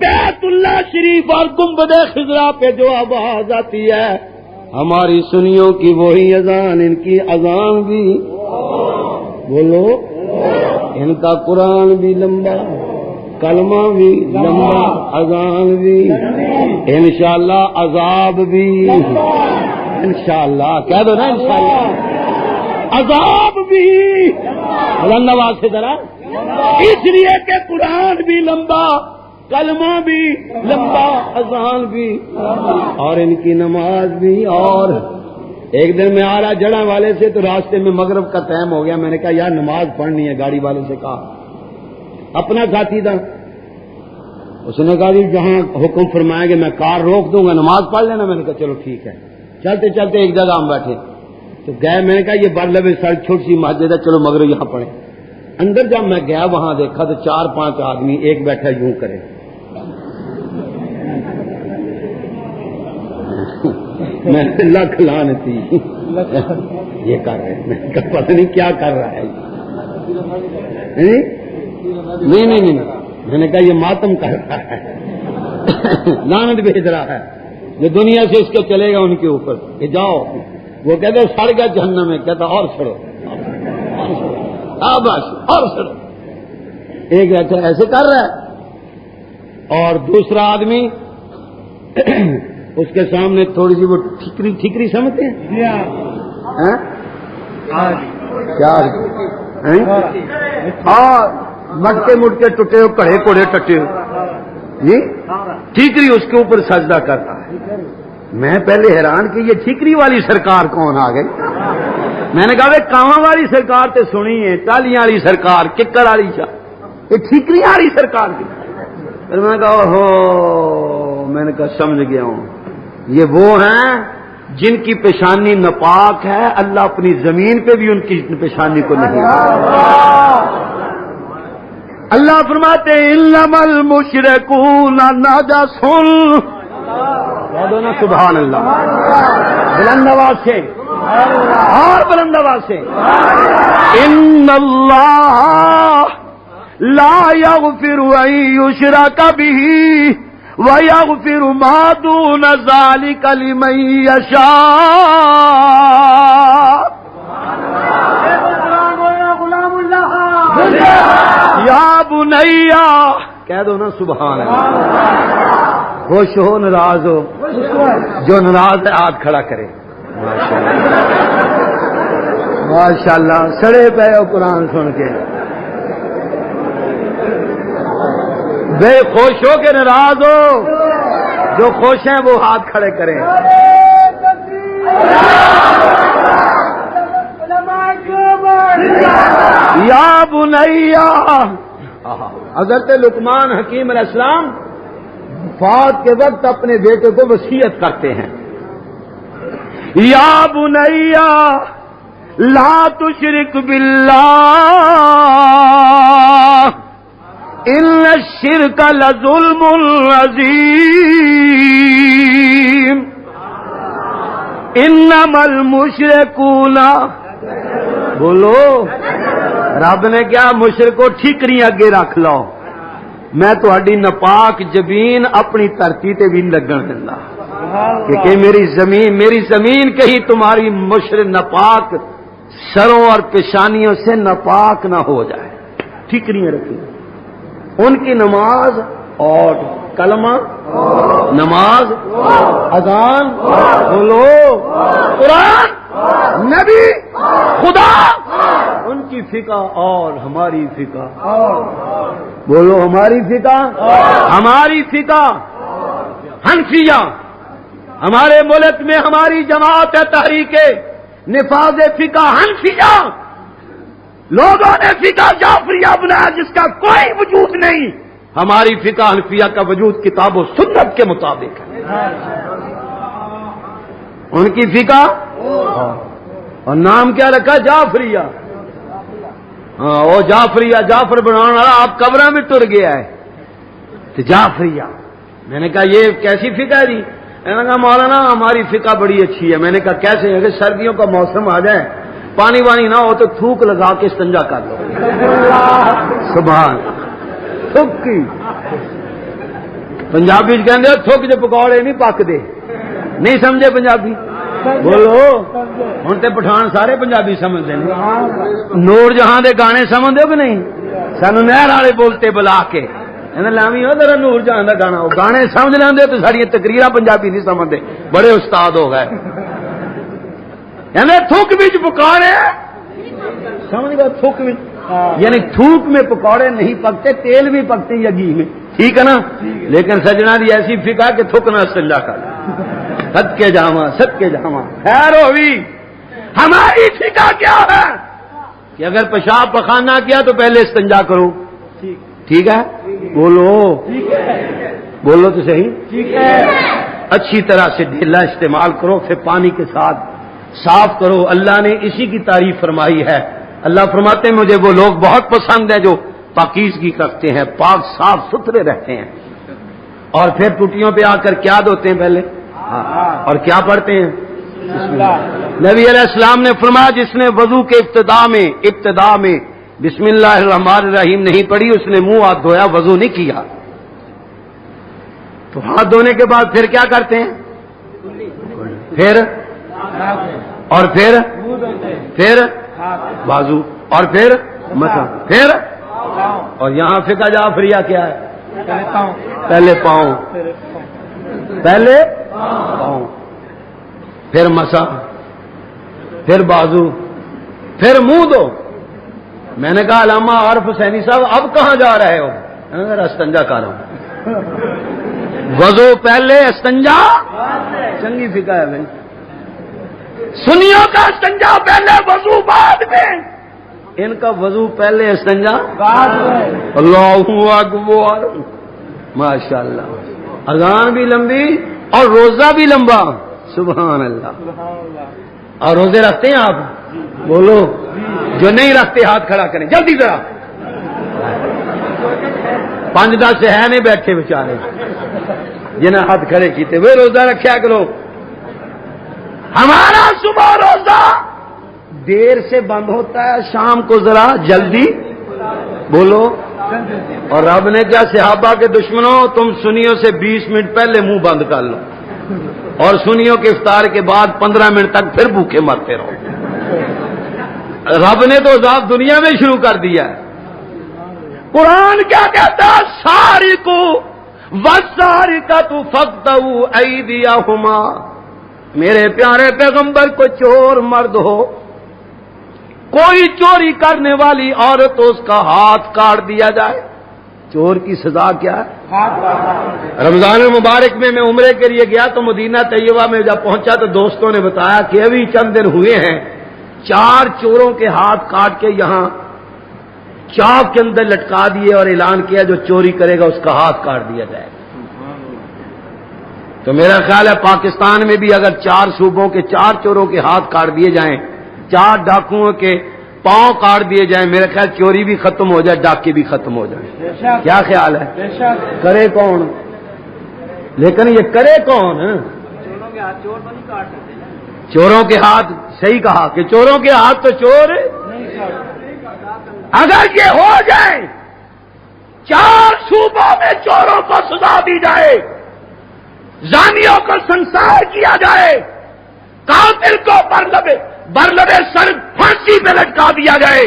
بیت اللہ شریف اور گنبد خضرا پہ جو آواز آتی ہے، ہماری سنیوں کی وہی اذان. ان کی اذان بھی، بولو، ان کا قرآن بھی لمبا، کلمہ بھی لمبا، اذان بھی، انشاءاللہ عذاب بھی، انشاءاللہ کہہ دو نا، انشاءاللہ عذاب بھی. بلند آواز سے ذرا. اس لیے کہ قرآن بھی لمبا، کلمہ بھی لمبا، اذان بھی، اور ان کی نماز بھی. اور ایک دن میں آ رہا جڑا والے سے تو راستے میں مغرب کا ٹائم ہو گیا. میں نے کہا یار نماز پڑھنی ہے. گاڑی والے سے کہا، اپنا ساتھی تھا، اس نے کہا جی جہاں حکم فرمائیں گے میں کار روک دوں گا، نماز پڑھ لینا. میں نے کہا چلو ٹھیک ہے. چلتے چلتے ایک جگہ ہم بیٹھے تو گئے. میں نے کہا یہ برلب سڑک چھوٹی سی مسجد ہے، چلو مغرب یہاں پڑھیں. اندر جب میں گیا وہاں دیکھا تو 4-5 آدمی، ایک بیٹھا یوں کرے. میں لکھ لعنتی یہ کر رہے ہیں، پتہ نہیں کیا کر رہا ہے. نہیں میں نے کہا یہ ماتم کر رہا ہے لعنت بھیج رہا ہے جو دنیا سے اس کے چلے گا ان کے اوپر کہ جاؤ. وہ کہتے سڑ گیا جہنم میں. کہتا اور سڑو بس اور سڑو. ایک ایسے کر رہا ہے اور دوسرا آدمی اس کے سامنے تھوڑی سی وہ ٹھیکری سمجھتے ہیں کیا مٹکے مٹکے ٹوٹے ہو کڑے کوڑے ٹٹے ہو جی ٹھیکری اس کے اوپر سجدہ کرتا ہے. میں پہلے حیران کہ یہ ٹھیکری والی سرکار کون آ گئی. میں نے کہا کاواں والی سرکار تے سنی ہے ٹالیاں والی سرکار ککڑ والی یہ ٹھیکری والی سرکار کی. پھر میں نے کہا اوہو میں نے کہا سمجھ گیا ہوں یہ وہ ہیں جن کی پیشانی ناپاک ہے. اللہ اپنی زمین پہ بھی ان کی پیشانی کو نہیں. اللہ فرماتے انما المشرکون نجس. کہہ دو نا سبحان اللہ بلند آواز سے اور بلند آواز سے. ان اللہ لا يغفر ان يشرك به ويغفر ما دون ذلك لمن يشاء. یا بنیا کہہ دو نا سبحان اللہ. خوش ہو ناراض ہو جو ناراض ہے ہاتھ کھڑا کرے. ماشاء اللہ سڑے پہ ہو قرآن سن کے. بے خوش ہو کے ناراض ہو جو خوش ہیں وہ ہاتھ کھڑے کریں. یا بنیا حضرت لقمان حکیم علیہ السلام وفات کے وقت اپنے بیٹے کو وصیت کرتے ہیں یا بنیا لا تشرک باللہ ان الشرک لظلم عظیم انما المشرکون. بولو رب نے کیا مشرک کو ٹھیکری اگے رکھ لو میں تہاڈی ناپاک جبین اپنی دھرتی تے بھی لگن دیندا کہ میری زمین کہیں تمہاری مشرک ناپاک سروں اور پیشانیوں سے ناپاک نہ ہو جائے. ٹھیکریاں رکھی ان کی نماز اور کلمہ نماز اذان بولو قرآن نبی خدا ان کی فقہ اور ہماری فقہ. بولو ہماری فقہ ہماری فقہ حنفیہ. ہمارے ملک میں ہماری جماعت ہے تحریک نفاذ فقہ حنفیہ. لوگوں نے فقہ جعفریہ بنایا جس کا کوئی وجود نہیں. ہماری فقہ حنفیہ کا وجود کتاب و سنت کے مطابق ہے. ان کی فقہ اور نام کیا رکھا جعفریہ. ہاں وہ جعفریہ جعفر بنانے والا آپ قبروں میں ٹر گیا ہے تو جعفریہ. میں نے کہا یہ کیسی فقہ ہے جی؟ میں نے کہا مولانا ہماری فقہ بڑی اچھی ہے. میں نے کہا کیسے؟ اگر سردیوں کا موسم آ جائے پانی وانی نہ ہو تو تھوک لگا کے استنجا کر لو. سبحان تھوک کی پنجابی کہتے تھوک جو پکوڑے نہیں پکتے. نہیں سمجھے پنجابی؟ بولو ہوں تو پٹھان سارے پنجابی سمجھتے ہیں. نور جہاں دے گانے سمجھتے ہو کہ نہیں؟ سانو نہر والے بولتے بلا کے لامی ہو ذرا نور جہاں دا گانا. وہ گانے سمجھ لیں تو ساری تقریر پنجابی نہیں سمجھتے. بڑے استاد ہو گئے. تھوک بچ پکوڑے سمجھ گئے. تھوک یعنی تھوک میں پکوڑے نہیں پکتے تیل بھی پکتے یا گھی میں. ٹھیک ہے نا؟ لیکن سجنا دی ایسی فقہ کہ تھوک نہ استنجا کر سد کے جاواں خیر ہوئی. ہماری فقہ کیا ہے کہ اگر پیشاب پخانہ کیا تو پہلے استنجا کرو. ٹھیک ہے؟ بولو تو صحیح. اچھی طرح سے ڈھیلا استعمال کرو پھر پانی کے ساتھ صاف کرو. اللہ نے اسی کی تعریف فرمائی ہے. اللہ فرماتے ہیں مجھے وہ لوگ بہت پسند ہیں جو پاکیزگی کرتے ہیں پاک صاف ستھرے رہتے ہیں. اور پھر ٹوٹیوں پہ آ کر کیا دھوتے ہیں پہلے اور کیا پڑھتے ہیں؟ نبی علیہ السلام نے فرمایا جس نے وضو کے ابتدا میں بسم اللہ الرحمن الرحیم نہیں پڑھی، اس نے منہ ہاتھ دھویا، وضو نہیں کیا، تو ہاتھ دھونے کے بعد پھر کیا کرتے ہیں؟ پھر اور پھر بازو اور پھر مسا، پھر اور یہاں فقہ جعفریہ کیا ہے؟ پہلے پاؤں، پہلے پاؤں، پھر مسا، پھر بازو، پھر منہ دو۔ میں نے کہا علامہ عارف حسینی صاحب اب کہاں جا رہے ہو؟ استنجا کر رہا ہوں۔ وضو پہلے استنجا، چنگی فقہ ہے بھائی۔ سنیوں کا استنجا پہلے وضو بعد میں، ان کا وضو پہلے استنجا بعد میں۔ اللہ اکبر، ماشاء اللہ، اذان بھی لمبی اور روزہ بھی لمبا، سبحان اللہ۔ اور روزے رکھتے ہیں آپ؟ بولو، جو نہیں رکھتے ہاتھ کھڑا کریں جلدی ذرا، 5-10 سے ہے نہیں بیٹھے بیچارے جنہیں ہاتھ کھڑے کیتے، وہ روزہ رکھا کرو۔ ہمارا صبح روزہ دیر سے بند ہوتا ہے، شام کو ذرا جلدی بولو۔ اور رب نے کیا صحابہ کے دشمنوں، تم سنیوں سے 20 منٹ پہلے منہ بند کر لو، اور سنیوں کے افطار کے بعد 15 منٹ تک پھر بھوکے مرتے رہو۔ رب نے تو عذاب دنیا میں شروع کر دیا ہے۔ قرآن کیا کہتا ہے؟ سارقو والسارقۃ فاقطعوا ایدیہما، میرے پیارے پیغمبر کو چور مرد ہو، کوئی چوری کرنے والی عورت ہو، اس کا ہاتھ کاٹ دیا جائے۔ چور کی سزا کیا ہے؟ رمضان المبارک میں عمرے کے لیے گیا تو مدینہ طیبہ میں جب پہنچا تو دوستوں نے بتایا کہ ابھی چند دن ہوئے ہیں 4 چوروں کے ہاتھ کاٹ کے یہاں چاک کے اندر لٹکا دیے اور اعلان کیا جو چوری کرے گا اس کا ہاتھ کاٹ دیا جائے گا۔ تو میرا خیال ہے پاکستان میں بھی اگر 4 صوبوں کے 4 چوروں کے ہاتھ کاٹ دیے جائیں، 4 ڈاکوؤں کے پاؤں کاٹ دیے جائیں، میرا خیال چوری بھی ختم ہو جائے، ڈاکے بھی ختم ہو جائیں۔ کیا خیال ہے؟ کرے کون؟ لیکن یہ کرے کون؟ چوروں کے ہاتھ، صحیح کہا کہ چوروں کے ہاتھ تو چور، اگر یہ ہو جائے 4 صوبوں میں چوروں کو سزا دی جائے، زانیوں کو سنسار کیا جائے، قاتل کو برلبے سر پھانسی پہ لٹکا دیا جائے،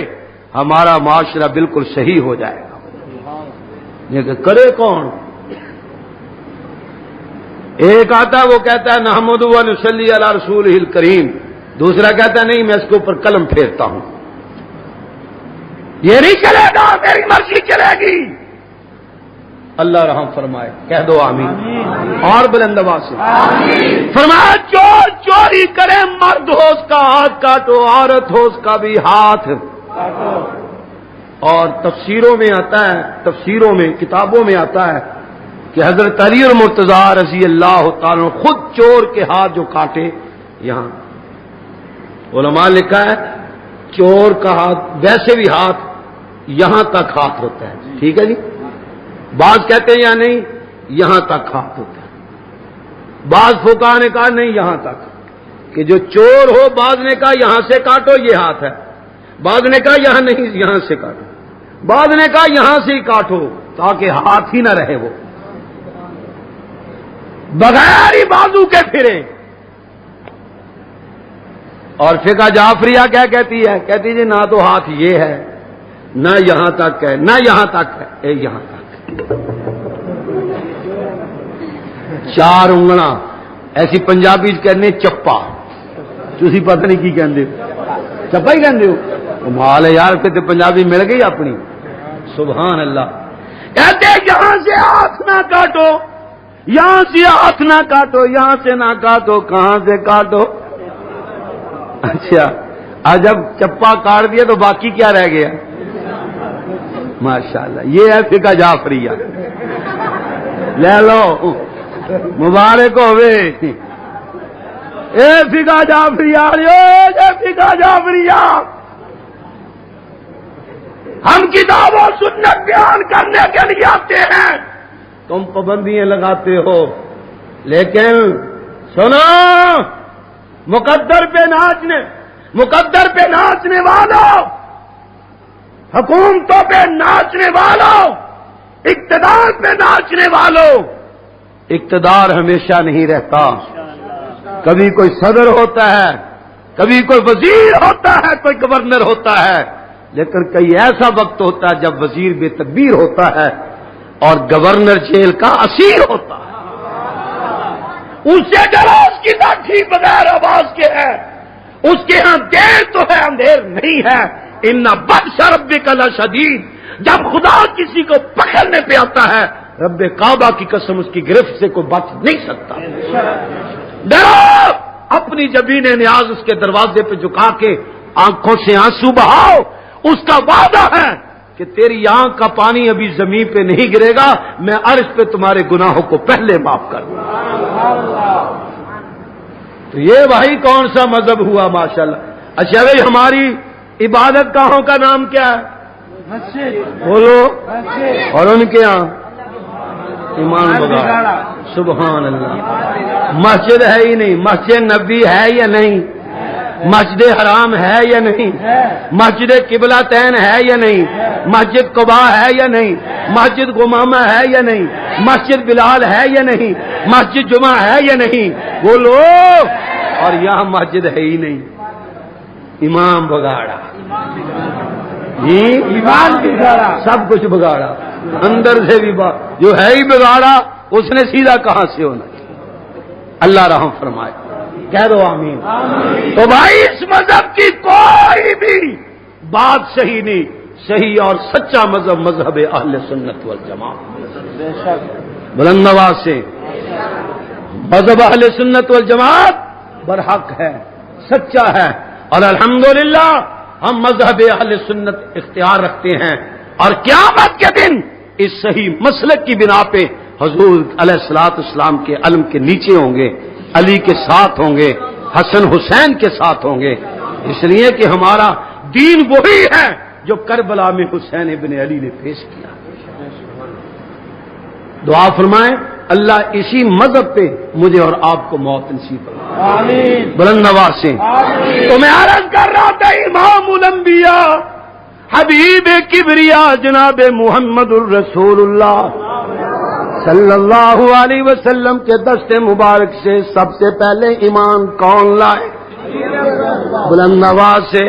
ہمارا معاشرہ بالکل صحیح ہو جائے گا۔ لیکن کرے کون؟ ایک آتا ہے وہ کہتا ہے نحمد و نصلی علی رسولہ الکریم، دوسرا کہتا ہے نہیں میں اس کے اوپر قلم پھیرتا ہوں، یہ نہیں چلے گا، میری مرضی چلے گی۔ اللہ رحم فرمائے، کہہ دو آمین اور بلند آواز سے فرمایا چور چوری کرے، مرد ہو اس کا ہاتھ کاٹو، عورت ہو اس کا بھی ہاتھ کاٹو۔ اور تفسیروں میں آتا ہے، تفسیروں میں کتابوں میں آتا ہے کہ حضرت علی المرتضیٰ رضی اللہ تعالیٰ خود چور کے ہاتھ جو کاٹے، یہاں علماء لکھا ہے چور کا ہاتھ ویسے بھی ہاتھ یہاں تک ہاتھ ہوتا ہے، ٹھیک ہے جی، بعض کہتے ہیں یا نہیں یہاں تک ہاتھ ہوتا ہے، بعض فقہا نے کہا نہیں یہاں تک، کہ جو چور ہو بعض نے کہا یہاں سے کاٹو یہ ہاتھ ہے، بعض نے کہا یہاں نہیں یہاں سے کاٹو، بعض نے کہا یہاں سے ہی کاٹو تاکہ ہاتھ ہی نہ رہے، وہ بغیر ہی بازو کے پھرے۔ اور فقہ جعفریہ کیا کہتی ہے؟ کہتی جی نہ تو ہاتھ یہ ہے، نہ یہاں تک ہے، نہ یہاں تک ہے، یہاں تک 4 انگنا، ایسی پنجابی کہنے چپا، تسی پتہ نہیں کی کہندے ہو، چپا ہی کہندے ہو، کمال ہے یار، پھر پنجابی مل گئی اپنی، سبحان اللہ۔ کہتے یہاں سے ہاتھ نہ کاٹو، یہاں سے ہاتھ نہ کاٹو، یہاں سے نہ کاٹو، کہاں سے کاٹو؟ اچھا جب چپا کاٹ دیا تو باقی کیا رہ گیا؟ ماشاءاللہ، یہ ہے فقہ جعفریہ، لے لو مبارک ہوئے، اے فقہ جعفریہ، اے فقہ جعفریہ، ہم کتاب و سنت بیان کرنے کے لیے آتے ہیں، تم پابندیاں لگاتے ہو، لیکن سنو مقدر پہ ناچنے والوں، حکومتوں پہ ناچنے والوں، اقتدار پہ ناچنے والوں، اقتدار ہمیشہ نہیں رہتا، کبھی کوئی صدر ہوتا ہے، کبھی کوئی وزیر ہوتا ہے، کوئی گورنر ہوتا ہے، لیکن کئی ایسا وقت ہوتا ہے جب وزیر بے تدبیر ہوتا ہے اور گورنر جیل کا اسیر ہوتا ہے۔ اسے ڈرو، اس کی لاٹھی بغیر آواز کے ہے، اس کے ہاں دیر تو ہے، اندھیر نہیں ہے۔ ان بطش ربک لشدید، جب خدا کسی کو پکڑنے پہ آتا ہے، رب کعبہ کی قسم اس کی گرفت سے کوئی بچ نہیں سکتا۔ ڈرو، اپنی جبین نیاز اس کے دروازے پہ جھکا کے آنکھوں سے آنسو بہاؤ، اس کا وعدہ ہے کہ تیری آنکھ کا پانی ابھی زمین پہ نہیں گرے گا، میں عرش پہ تمہارے گناہوں کو پہلے معاف کر دوں گا۔ تو یہ بھائی کون سا مذہب ہوا ماشاءاللہ۔ اچھا بھائی، ہماری عبادت گاہوں کا نام کیا ہے؟ بولو۔ اور ان کے یہاں ایمان بگاڑا، سبحان اللہ۔ مسجد ہے ہی نہیں، مسجد نبی ہے یا نہیں؟ مسجد حرام ہے یا نہیں؟ مسجد قبلہ تین ہے یا نہیں؟ مسجد قباء ہے یا نہیں؟ مسجد غمامہ ہے یا نہیں؟ مسجد بلال ہے یا نہیں؟ مسجد جمعہ ہے یا نہیں؟ بولو۔ اور یہاں مسجد ہے ہی نہیں، امام بگاڑا، ایمان بگاڑا، سب کچھ بگاڑا، اندر سے بھی جو ہے ہی بگاڑا، اس نے سیدھا کہاں سے ہونا۔ اللہ رحم فرمائے، کہہ دو آمین۔ تو بھائی اس مذہب کی کوئی بھی بات صحیح نہیں، صحیح اور سچا مذہب مذہب اہل سنت والجماعت، بلند آواز سے مذہب اہل سنت والجماعت برحق ہے، سچا ہے، اور الحمدللہ ہم مذہب اہل سنت اختیار رکھتے ہیں، اور قیامت کے دن اس صحیح مسلک کی بنا پہ حضور علیہ الصلوۃ والسلام کے علم کے نیچے ہوں گے، علی کے ساتھ ہوں گے، حسن حسین کے ساتھ ہوں گے، اس لیے کہ ہمارا دین وہی ہے جو کربلا میں حسین ابن علی نے پیش کیا۔ دعا فرمائیں اللہ اسی مذہب پہ مجھے اور آپ کو موت نصیب فرمائے، آمین، بلند آواز سے۔ تو میں عرض کر رہا تھا امام الانبیاء حبیب کبریا جناب محمد الرسول اللہ صلی اللہ علیہ وسلم کے دست مبارک سے سب سے پہلے ایمان کون لائے؟ بلند آواز سے،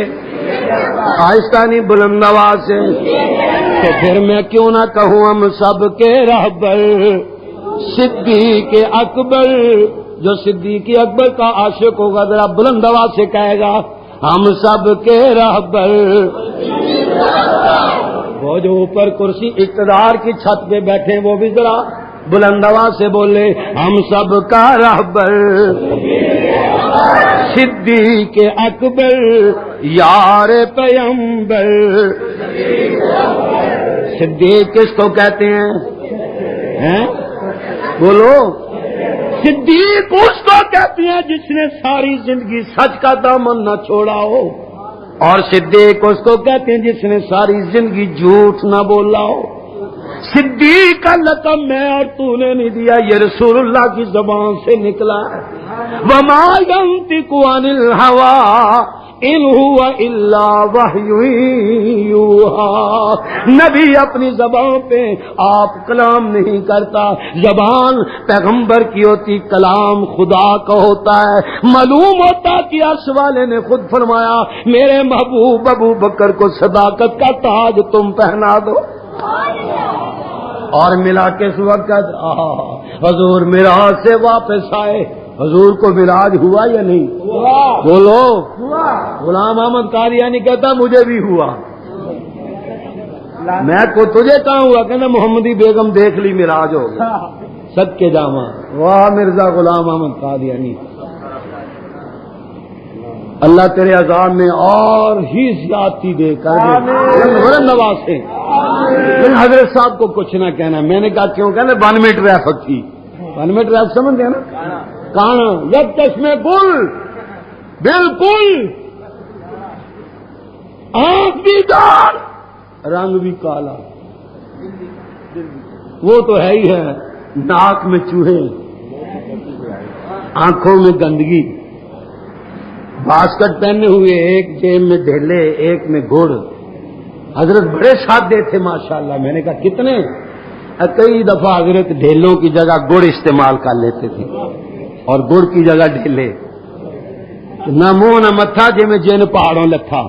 آہستہ نہیں، بلند آواز سے۔ تو پھر میں کیوں نہ کہوں ہم سب کے رہبر صدیق اکبر، جو صدیق اکبر کا عاشق ہوگا ذرا بلند آواز سے کہے گا ہم سب کے رہبر۔ وہ جو اوپر کرسی اقتدار کی چھت پہ بیٹھے وہ بھی ذرا بلند آواز سے بولے ہم سب کا رہبر صدیق اکبر یار پیغمبر۔ صدیق کس کو کہتے ہیں؟ بولو۔ صدیق اس کو کہتے ہیں جس نے ساری زندگی سچ کا دامن نہ چھوڑا ہو، اور صدیق اس کو کہتے ہیں جس نے ساری زندگی جھوٹ نہ بولا ہو۔ صدیق کا لقب میں اور تو نے نہیں دیا، یہ رسول اللہ کی زبان سے نکلا ہے۔ وما ينطق عن الهوى ان هو الا وحی یوحی۔ نبی اپنی زبان پہ آپ کلام نہیں کرتا، زبان پیغمبر کی ہوتی، کلام خدا کا ہوتا ہے۔ معلوم ہوتا کہ اس والے نے خود فرمایا میرے محبوب ابو بکر کو صداقت کا تاج تم پہنا دو، اور ملا کے اس وقت حضور معراج سے واپس آئے، حضور کو معراج ہوا یا نہیں؟ بولو۔ غلام احمد قادیانی کہتا مجھے بھی ہوا، میں کو تجھے کہاں ہوا؟ کہنا محمدی بیگم دیکھ لی معراج ہو گیا، سب کے جامع۔ واہ مرزا غلام احمد قادیانی، اللہ تیرے عذاب میں اور ہی زیادتی دے کر نواز سے۔ حضرت صاحب کو کچھ نہ کہنا، میں نے کہا کیوں؟ کہنا 1 منٹ ٹریفک تھی، 1 منٹ ٹریفک سمجھتے ہیں نا؟ کانا جب چشمے گل بالکل، آنکھ بھی دار رنگ بھی کالا، وہ تو ہے ہی ہے، ناک میں چوہے، آنکھوں میں گندگی، باسکٹ پہنے ہوئے، ایک جیب میں ڈھیلے ایک میں گڑ، حضرت بڑے سادے تھے ماشاءاللہ. میں نے کہا کتنے؟ کئی دفعہ حضرت ڈھیلوں کی جگہ گڑ استعمال کر لیتے تھے اور گڑ کی جگہ ڈھیلے. نہ منہ نہ متھا جی میں جن پہاڑوں لتھا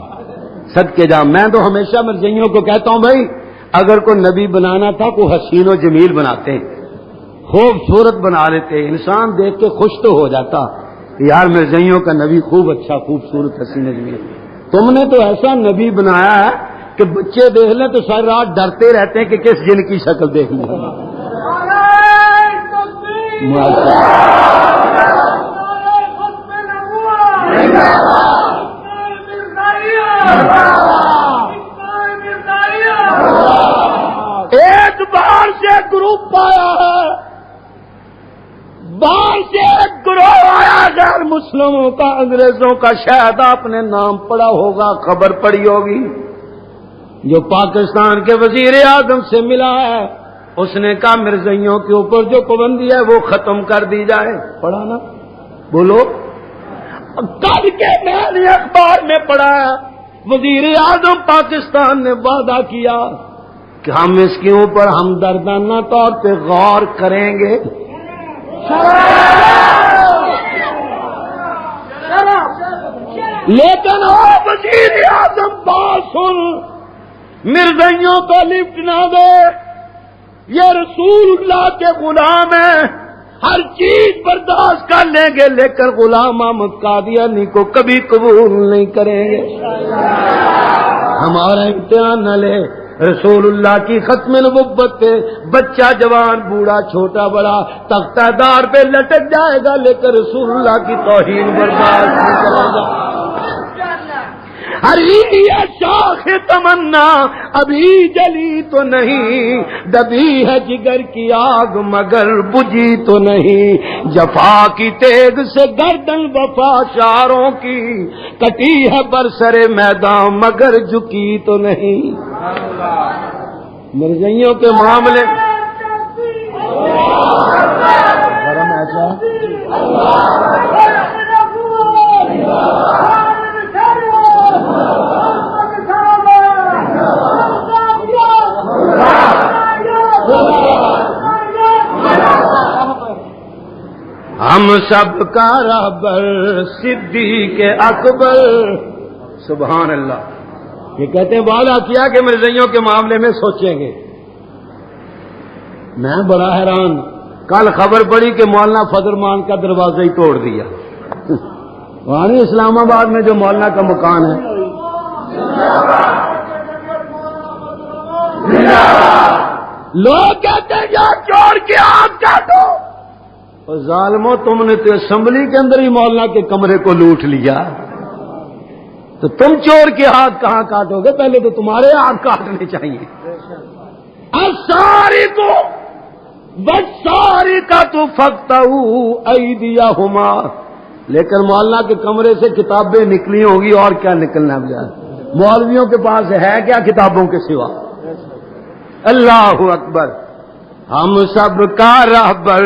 صدقے جا. میں تو ہمیشہ مرزائیوں کو کہتا ہوں بھائی اگر کوئی نبی بنانا تھا کوئی حسین و جمیل بناتے, خوبصورت بنا لیتے, انسان دیکھ کے خوش تو ہو جاتا کہ یار مرزائیوں کا نبی خوب اچھا خوبصورت حسین و جمیل. تم نے تو ایسا نبی بنایا ہے کہ بچے دیکھ لیں تو ساری رات ڈرتے رہتے ہیں کہ کس جن کی شکل دیکھ لیں. ایک باہر سے گروپ آیا ہے, باہر سے ایک گروہ آیا غیر مسلموں کا, انگریزوں کا. شاید آپ نے نام پڑھا ہوگا, خبر پڑھی ہوگی. جو پاکستان کے وزیر اعظم سے ملا ہے اس نے کہا مرزائیوں کے اوپر جو پابندی ہے وہ ختم کر دی جائے. پڑھا نا؟ بولو. کل کے میں نے اخبار میں پڑھا ہے وزیر اعظم پاکستان نے وعدہ کیا کہ ہم اس کے اوپر ہمدردانہ طور پہ غور کریں گے. لیکن وزیر اعظم بات سن, مرزائیوں کو لفٹ نہ دے. یہ رسول اللہ کے غلام ہیں, ہر چیز برداشت کر لیں گے لیکن غلام احمد قادیانی کو کبھی قبول نہیں کریں گے. ہمارا امتحان نہ لے. رسول اللہ کی ختم نبوت پہ بچہ جوان بوڑھا چھوٹا بڑا تختہ دار پہ لٹک جائے گا لیکن رسول اللہ کی توہین برداشت نہیں کرے گا. ہری یہ شاخ تمنا ابھی جلی تو نہیں, دبی ہے جگر کی آگ مگر بجھی تو نہیں. جفا کی تیغ سے گردن وفا شاروں کی کٹی ہے برسر میدان مگر جھکی تو نہیں. مرزائیوں کے معاملے ہم سب کا رہبر صدیق اکبر. سبحان اللہ. یہ کہتے ہیں وعدہ کیا کہ مرزائیوں کے معاملے میں سوچیں گے. میں بڑا حیران, کل خبر پڑی کہ مولانا فضرمان کا دروازہ ہی توڑ دیا. وہاں اسلام آباد میں جو مولانا کا مکان ہے, لوگ کہتے ہیں یا چور کے آگ کاٹو. اور ظالموں تم نے تو اسمبلی کے اندر ہی مولانا کے کمرے کو لوٹ لیا, تو تم چور کے ہاتھ کہاں کاٹو گے؟ پہلے تو تمہارے ہاتھ کاٹنے چاہیے. ساری کو بس ساری کا تو فقط ایدیہما, لیکن مولانا کے کمرے سے کتابیں نکلی ہوں گی اور کیا نکلنا ہے. مولویوں کے پاس ہے کیا کتابوں کے سوا؟ اللہ اکبر. ہم سب کا رہبر.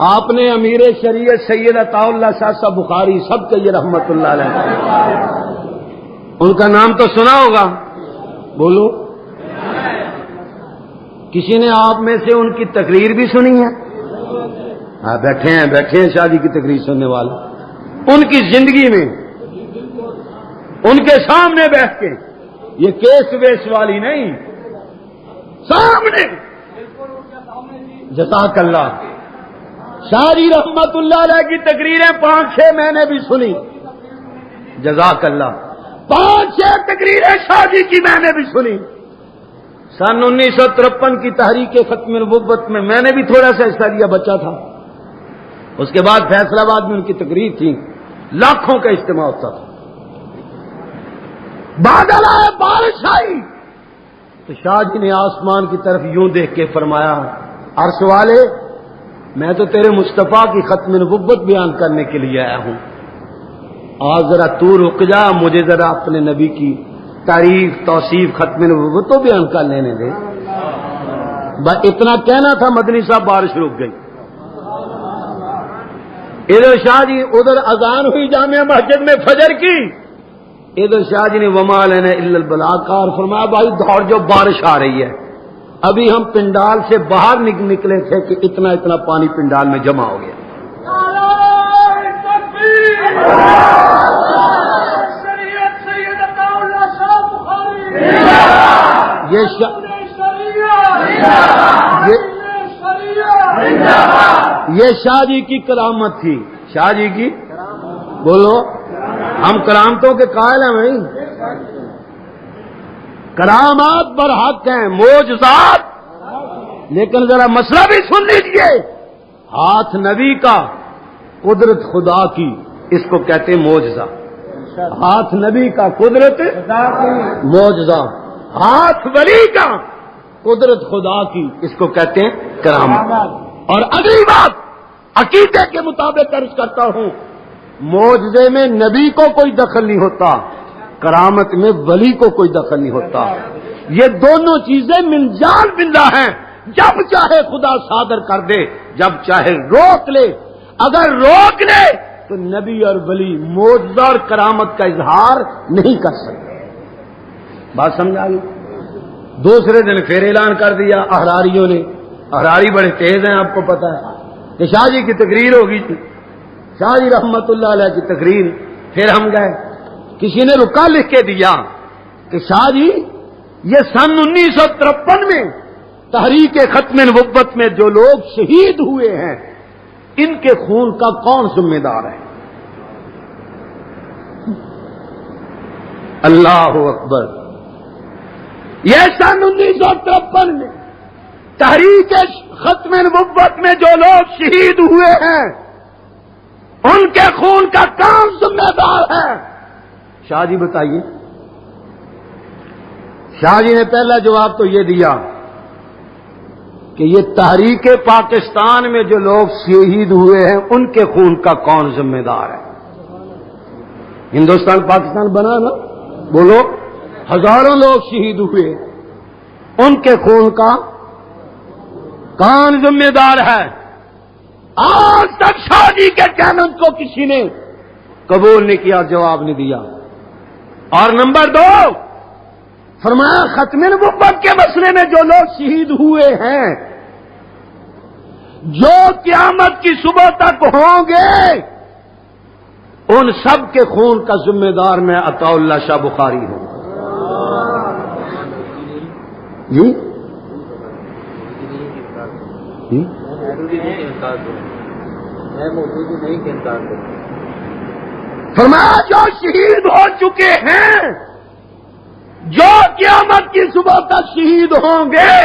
آپ نے امیر شریعت سید عطا اللہ صاحب بخاری سب کے یہ رحمت اللہ علیہ, ان کا نام تو سنا ہوگا. بولو, کسی نے آپ میں سے ان کی تقریر بھی سنی ہے؟ ہاں بیٹھے ہیں شادی کی تقریر سننے والے. ان کی زندگی میں ان کے سامنے بیٹھ کے, یہ کیس ویس والی نہیں, سامنے. جزاک اللہ. شاعری رحمت اللہ علیہ کی تقریریں 5-6 میں نے بھی سنی. جزاک اللہ. 5-6 تقریریں شادی کی میں نے بھی سنی. سن 1953 کی تحریک ختم نبوت میں نے بھی تھوڑا سا حصہ لیا, بچہ تھا. اس کے بعد فیصلہ آباد میں ان کی تقریر تھی, لاکھوں کا اجتماع ہوتا تھا. بادل آئے, بارش آئی تو شاہ جی نے آسمان کی طرف یوں دیکھ کے فرمایا, عرش والے میں تو تیرے مصطفیٰ کی ختم نبوت بیان کرنے کے لیے آیا ہوں, آج ذرا تو رک جا, مجھے ذرا اپنے نبی کی تعریف توصیف ختم نبوت تو بیان کر لینے دے. بس اتنا کہنا تھا, مدنی صاحب بارش رک گئی. ادھر شاہ جی, ادھر اذان ہوئی جامع مسجد میں فجر کی, ادھر شاہ جی نے وما لینا الا البلاغ کہا اور فرمایا بھائی دوڑ جو، بارش آ رہی ہے. ابھی ہم پنڈال سے باہر نکلے تھے کہ اتنا اتنا پانی پنڈال میں جمع ہو گیا. نعرہ تکبیر! شریعت سید عطا اللہ شاہ بخاری! یہ یہ شاہ جی کی کرامت تھی. شاہ جی کی بولو، ہم کرامتوں کے قائل ہیں بھائی. کرامات برحق ہیں، معجزات. لیکن ذرا مسئلہ بھی سن لیجئے. ہاتھ نبی کا، قدرت خدا کی، اس کو کہتے ہیں معجزہ. ہاتھ نبی کا، قدرت معجزہ. ہاتھ ولی کا، قدرت خدا کی، اس کو کہتے ہیں کرامت. اور اگلی بات عقیدے کے مطابق عرض کرتا ہوں، معجزے میں نبی کو کوئی دخل نہیں ہوتا، کرامت میں ولی کو کوئی دخل نہیں ہوتا. یہ دونوں چیزیں من جان باللہ ہیں. جب چاہے خدا صادر کر دے، جب چاہے روک لے. اگر روک لے تو نبی اور ولی معجزہ اور کرامت کا اظہار نہیں کر سکتے. بات سمجھ آ گئی؟ دوسرے دن پھر اعلان کر دیا احراریوں نے. احراری بڑے تیز ہیں، آپ کو پتا ہے کہ شاہ جی کی تقریر ہوگی. شاہ جی رحمت اللہ علیہ کی تقریر. پھر ہم گئے، کسی نے رکا لکھ کے دیا کہ شاہ جی یہ سن 1953 میں تحریک ختم نبوت میں جو لوگ شہید ہوئے ہیں، ان کے خون کا کون ذمہ دار ہے؟ اللہ اکبر. یہ سن 1953 میں تحریک ختم نبوت میں جو لوگ شہید ہوئے ہیں، ان کے خون کا کون ذمہ دار ہے؟ شاہ جی بتائیے. شاہ جی نے پہلا جواب تو یہ دیا کہ یہ تحریک پاکستان میں جو لوگ شہید ہوئے ہیں، ان کے خون کا کون ذمہ دار ہے؟ ہندوستان پاکستان بنا نا، بولو. ہزاروں لوگ شہید ہوئے، ان کے خون کا کون ذمہ دار ہے؟ آج تک شاہ جی کے چیلنج کو کسی نے قبول نہیں کیا، جواب نہیں دیا. اور نمبر 2، فرمایا ختم نبوت کے مسئلے میں جو لوگ شہید ہوئے ہیں، جو قیامت کی صبح تک ہوں گے، ان سب کے خون کا ذمہ دار میں عطا اللہ شاہ بخاری ہوں. جی فرمایا جو شہید ہو چکے ہیں، جو قیامت کی صبح تک شہید ہوں گے،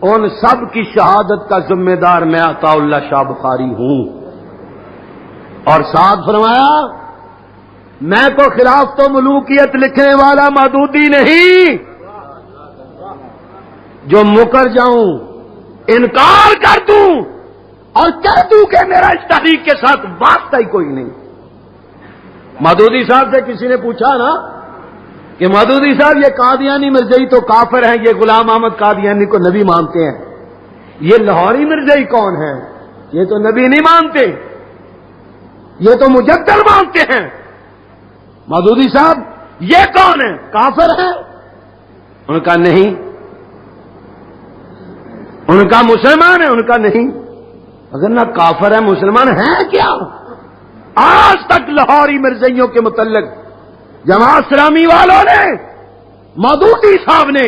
ان سب کی شہادت کا ذمہ دار میں عطا اللہ شاہ بخاری ہوں. اور ساتھ فرمایا میں تو خلاف تو ملوکیت لکھنے والا مودودی نہیں، جو مکر جاؤں، انکار کر دوں اور کہہ دوں کہ میرا اس تحریک کے ساتھ واسطہ ہی کوئی نہیں. مودودی صاحب سے کسی نے پوچھا نا کہ مودودی صاحب یہ قادیانی مرزائی تو کافر ہیں، یہ غلام احمد قادیانی کو نبی مانتے ہیں، یہ لاہوری مرزائی کون ہیں؟ یہ تو نبی نہیں مانتے، یہ تو مجدد مانتے ہیں. مودودی صاحب یہ کون ہیں؟ کافر ہیں؟ ان کا نہیں. ان کا مسلمان ہے؟ ان کا نہیں. اگر نہ کافر ہے مسلمان ہیں کیا؟ آج تک لاہوری مرزائیوں کے متعلق جماعت اسلامی والوں نے، مودودی صاحب نے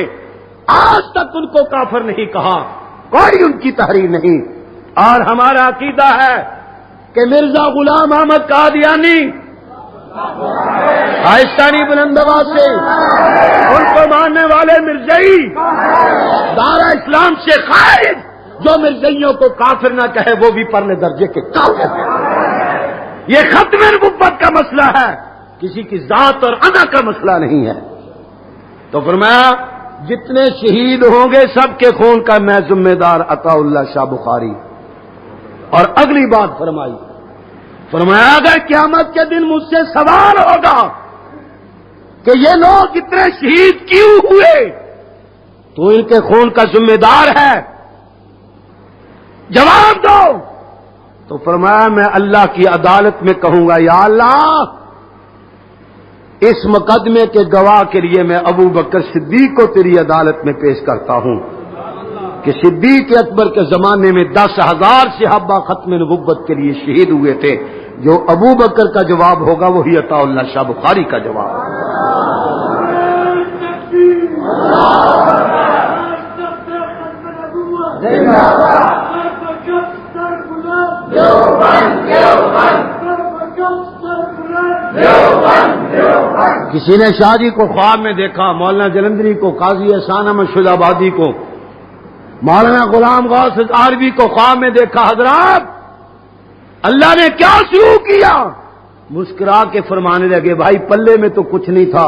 آج تک ان کو کافر نہیں کہا، کوئی ان کی تحریر نہیں. اور ہمارا عقیدہ ہے کہ مرزا غلام احمد قادیانی آہستانی بلند آواز سے ان کو ماننے والے مرزائی دارا اسلام سے خارج، جو مرزائیوں کو کافر نہ کہے وہ بھی پرلے درجے کے کافر ہیں. یہ ختم نبوت کا مسئلہ ہے، کسی کی ذات اور انا کا مسئلہ نہیں ہے. تو فرمایا جتنے شہید ہوں گے سب کے خون کا میں ذمہ دار عطا اللہ شاہ بخاری. اور اگلی بات فرمایا اگر قیامت کے دن مجھ سے سوال ہوگا کہ یہ لوگ اتنے شہید کیوں ہوئے تو ان کے خون کا ذمہ دار ہے، جواب دو. تو فرمایا میں اللہ کی عدالت میں کہوں گا یا اللہ اس مقدمے کے گواہ کے لیے میں ابو بکر صدیق کو تیری عدالت میں پیش کرتا ہوں کہ صدیق اکبر کے زمانے میں 10,000 صحابہ ختم نبوت کے لیے شہید ہوئے تھے. جو ابو بکر کا جواب ہوگا وہی عطا اللہ شاہ بخاری کا جواب ہوگا. کسی نے شاہ جی کو خواب میں دیکھا، مولانا جلندری کو، قاضی احسان احمد شد آبادی کو، مولانا غلام غوث عربی کو خواب میں دیکھا. حضرات اللہ نے کیا شروع کیا؟ مسکرا کے فرمانے لگے بھائی پلے میں تو کچھ نہیں تھا،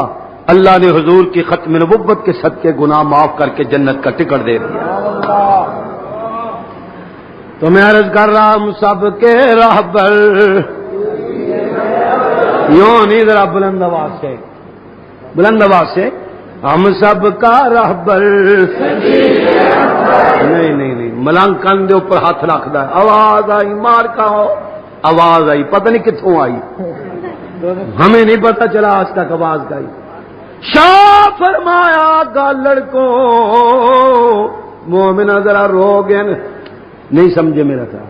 اللہ نے حضور کی ختم نبوت کے صدقے گناہ معاف کر کے جنت کا ٹکٹ دے دیا. تو میں عرض کر رہا ہوں سب کے رہبر، یوں نہیں، ذرا بلند آواز سے، بلند آواز سے، ہم سب کا رہبر. نہیں ملنگ کن دے اوپر ہاتھ رکھدا ہے. آواز آئی، مار کا ہو آواز آئی، پتہ نہیں کتوں آئی، ہمیں نہیں پتہ چلا آج تک آواز کا آئی. شاہ فرمایا گالڑ کو مومنہ ذرا رو گئے، نہیں سمجھے میرا خیال.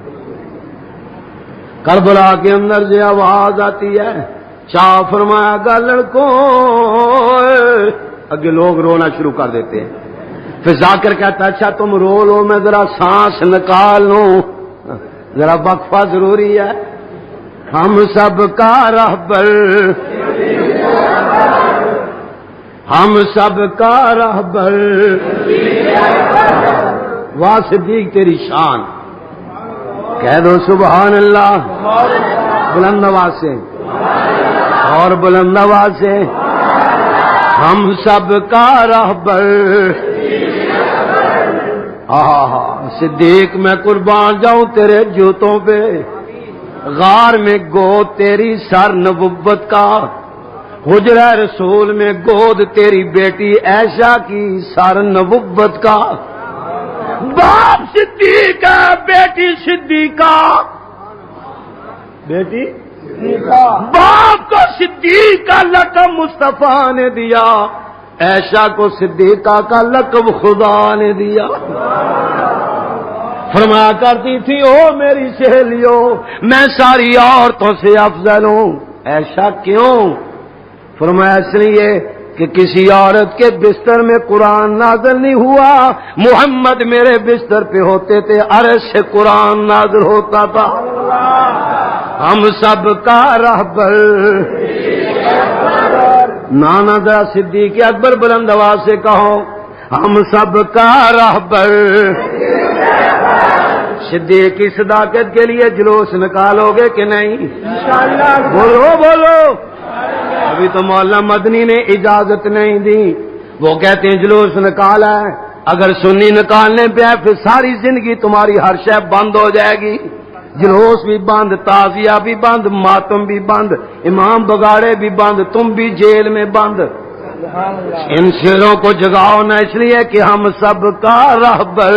کربلا کے اندر جو آواز آتی ہے، شاہ فرمایا گالڑ کو، اگے لوگ رونا شروع کر دیتے ہیں. پھر ذاکر کہتا اچھا تم رو لو، میں ذرا سانس نکال لوں، ذرا وقفہ ضروری ہے. ہم سب کا رہبر، ہم سب کا رہبر، واہ صدیق تیری شان، کہہ دو سبحان اللہ بلند آواز سے اور بلند آواز سے. ہم سب کا رہبر. صدیق میں قربان جاؤں تیرے جوتوں پہ، غار میں گود تیری سر نبوت کا، حجرہ رسول میں گود تیری بیٹی عائشہ کی سر نبوت کا. باپ صدیق ہے، بیٹی صدیقہ، بیٹی باپ کو صدیق کا لقب مصطفیٰ نے دیا، عائشہ کو صدیقہ کا لقب خدا نے دیا. فرمایا کرتی تھی او میری سہیلیوں میں ساری عورتوں سے افضل ہوں. عائشہ کیوں؟ فرمایا اس لیے کہ کسی عورت کے بستر میں قرآن نازل نہیں ہوا، محمد میرے بستر پہ ہوتے تھے، عرش سے قرآن نازل ہوتا تھا. ہم سب کا رہبر. نانا ذرا صدیق اکبر بلند آواز سے کہو ہم سب کا رہبر. صدیق کی صداقت کے لیے جلوس نکالو گے کہ نہیں؟ بولو بولو. ابھی تو مولانا مدنی نے اجازت نہیں دی، وہ کہتے ہیں جلوس نکالا ہے، اگر سنی نکالنے پہ ہے پھر ساری زندگی تمہاری ہر شے بند ہو جائے گی. جلوس بھی بند، تعزیہ بھی بند، ماتم بھی بند، امام بگاڑے بھی بند، تم بھی جیل میں بند. ان شیروں کو جگاؤ نہ اس لیے کہ ہم سب کا رہبر.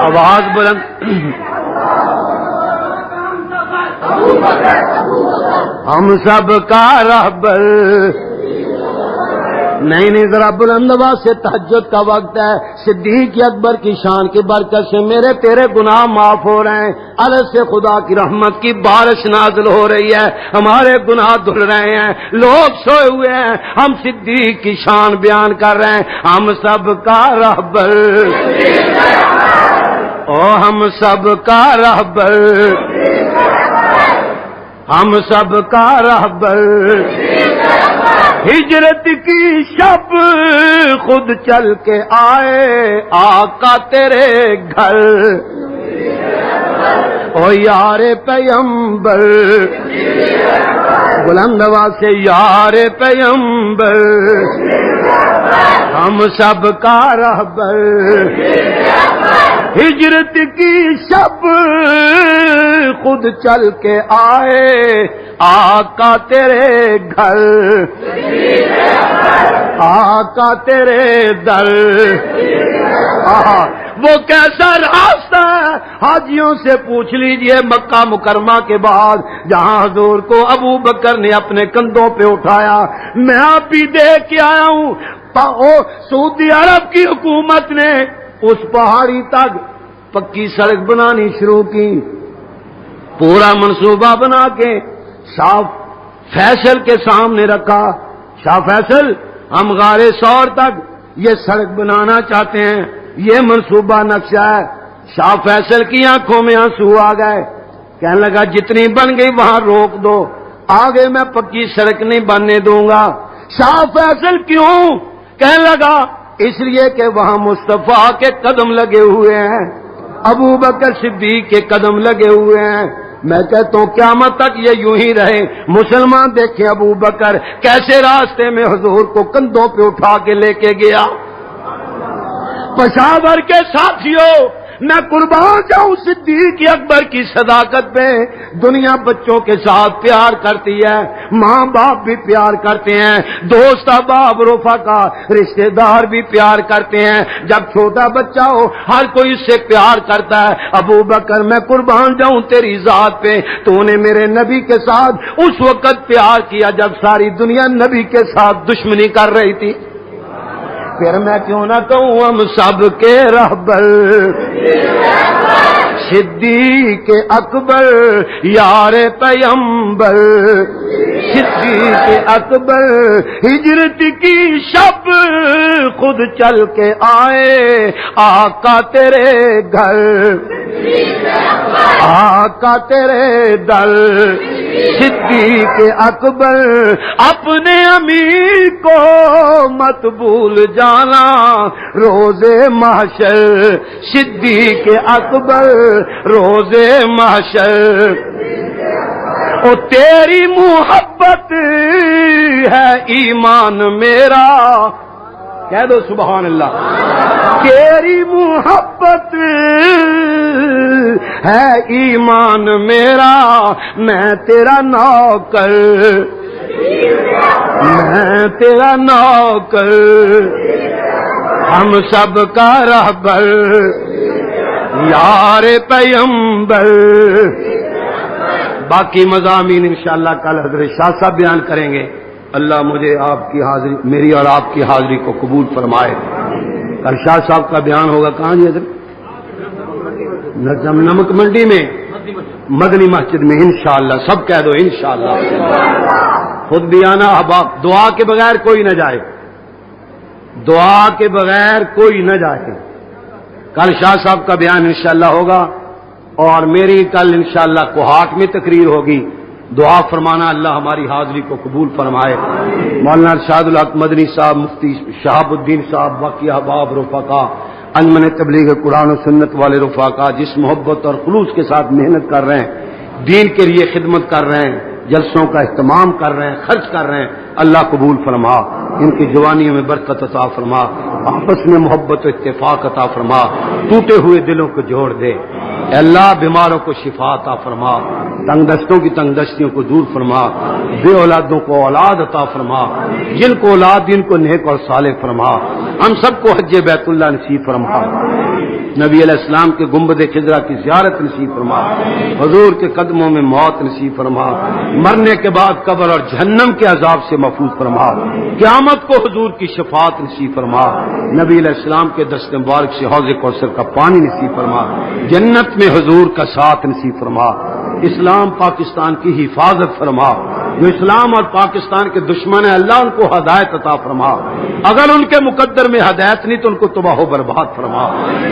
آواز بلند. ہم سب کا رہبر. نہیں ذرا بلند آواز سے، تہجد کا وقت ہے. صدیق اکبر کی شان کی برکت سے میرے تیرے گناہ معاف ہو رہے ہیں، عرش سے خدا کی رحمت کی بارش نازل ہو رہی ہے، ہمارے گناہ دھل رہے ہیں، لوگ سوئے ہوئے ہیں، ہم صدیق کی شان بیان کر رہے ہیں. ہم سب کا رہبر، او ہم سب کا رہبر، ہم سب کا رہبر. ہجرت کی شب خود چل کے آئے آقا تیرے گھر، او یار پیمبر. بلند آواز سے یار پیمبر. ہم سب کا رہبر. ہجرت کی شب خود چل کے آئے آقا تیرے گھر، آقا تیرے در. وہ کیسا راستہ ہے؟ حاجیوں سے پوچھ لیجئے مکہ مکرمہ کے بعد جہاں حضور کو ابو بکر نے اپنے کندھوں پہ اٹھایا، میں آپ بھی دیکھ کے آیا ہوں، سعودی عرب کی حکومت نے اس پہاڑی تک پکی سڑک بنانی شروع کی، پورا منصوبہ بنا کے شاہ فیصل کے سامنے رکھا، شاہ فیصل ہم غار سور تک یہ سڑک بنانا چاہتے ہیں، یہ منصوبہ نقشہ ہے۔ شاہ فیصل کی آنکھوں میں آنسو آ گئے، کہنے لگا جتنی بن گئی وہاں روک دو، آگے میں پکی سڑک نہیں بننے دوں گا۔ شاہ فیصل کیوں؟ کہنے لگا اس لیے کہ وہاں مصطفیٰ کے قدم لگے ہوئے ہیں، ابو بکر صدیق کے قدم لگے ہوئے ہیں۔ میں کہتا ہوں قیامت تک یہ یوں ہی رہے۔ مسلمان دیکھیں ابو بکر کیسے راستے میں حضور کو کندھوں پہ اٹھا کے لے کے گیا۔ پشاور کے ساتھیوں، میں قربان جاؤں صدیق اکبر کی صداقت پہ۔ دنیا بچوں کے ساتھ پیار کرتی ہے، ماں باپ بھی پیار کرتے ہیں، دوست احباب رفقا رشتہ دار بھی پیار کرتے ہیں۔ جب چھوٹا بچہ ہو ہر کوئی اس سے پیار کرتا ہے۔ ابو بکر میں قربان جاؤں تیری ذات پہ، تو نے میرے نبی کے ساتھ اس وقت پیار کیا جب ساری دنیا نبی کے ساتھ دشمنی کر رہی تھی۔ پھر میں کیوں نہ کہوں ہم سب کے رہبر صدیق اکبر یار پیمبر، صدیق اکبر ہجرت کی شب خود چل کے آئے آقا تیرے گھر، آقا تیرے در۔ صدیق اکبر اپنے امیر کو مت بھول جانا روز محشر، صدیق اکبر روز محشر۔ او تیری محبت ہے ایمان میرا، کہہ دو سبحان اللہ۔ تیری محبت ہے ایمان میرا، میں تیرا نوکر، میں تیرا نوکر، ہم سب کا رہبر یار پیمبر۔ باقی مضامین انشاءاللہ کل حضرت شاہ صاحب بیان کریں گے۔ اللہ مجھے آپ کی حاضری، میری اور آپ کی حاضری کو قبول فرمائے۔ کل شاہ صاحب کا بیان ہوگا کہاں جی حضرت؟ نمک منڈی میں، مدنی مسجد میں انشاءاللہ، سب کہہ دو انشاءاللہ۔ خود بھی آنا احباب، دعا کے بغیر کوئی نہ جائے، دعا کے بغیر کوئی نہ جائے۔ کل شاہ صاحب کا بیان انشاءاللہ ہوگا، اور میری کل انشاءاللہ کوہاٹ میں تقریر ہوگی۔ دعا فرمانا اللہ ہماری حاضری کو قبول فرمائے۔ مولانا ارشاد الحق مدنی صاحب، مفتی شہاب الدین صاحب، باقی احباب رفقا، انجمن تبلیغ قرآن و سنت والے رفقا جس محبت اور خلوص کے ساتھ محنت کر رہے ہیں، دین کے لیے خدمت کر رہے ہیں، جلسوں کا اہتمام کر رہے ہیں، خرچ کر رہے ہیں، اللہ قبول فرما، ان کی جوانیوں میں برکت عطا فرما، آپس میں محبت و اتفاق عطا فرما، ٹوٹے ہوئے دلوں کو جوڑ دے۔ اے اللہ بیماروں کو شفا عطا فرما، تنگ دستوں کی تنگ دستیوں کو دور فرما، بے اولادوں کو اولاد عطا فرما، جن کو اولاد ان کو نیک اور صالح فرما، ہم سب کو حج بیت اللہ نصیب فرما، نبی علیہ السلام کے گنبد خضرا کی زیارت نصیب فرما، حضور کے قدموں میں موت نصیب فرما، مرنے کے بعد قبر اور جہنم کے عذاب سے محفوظ فرما، قیامت کو حضور کی شفاعت نصیب فرما، نبی علیہ السلام کے دست مبارک سے حوض کوثر کا پانی نصیب فرما، جنت میں حضور کا ساتھ نصیب فرما، اسلام پاکستان کی حفاظت فرما، جو اسلام اور پاکستان کے دشمن ہیں اللہ ان کو ہدایت عطا فرما، اگر ان کے مقدر میں ہدایت نہیں تو ان کو تباہ و برباد فرما،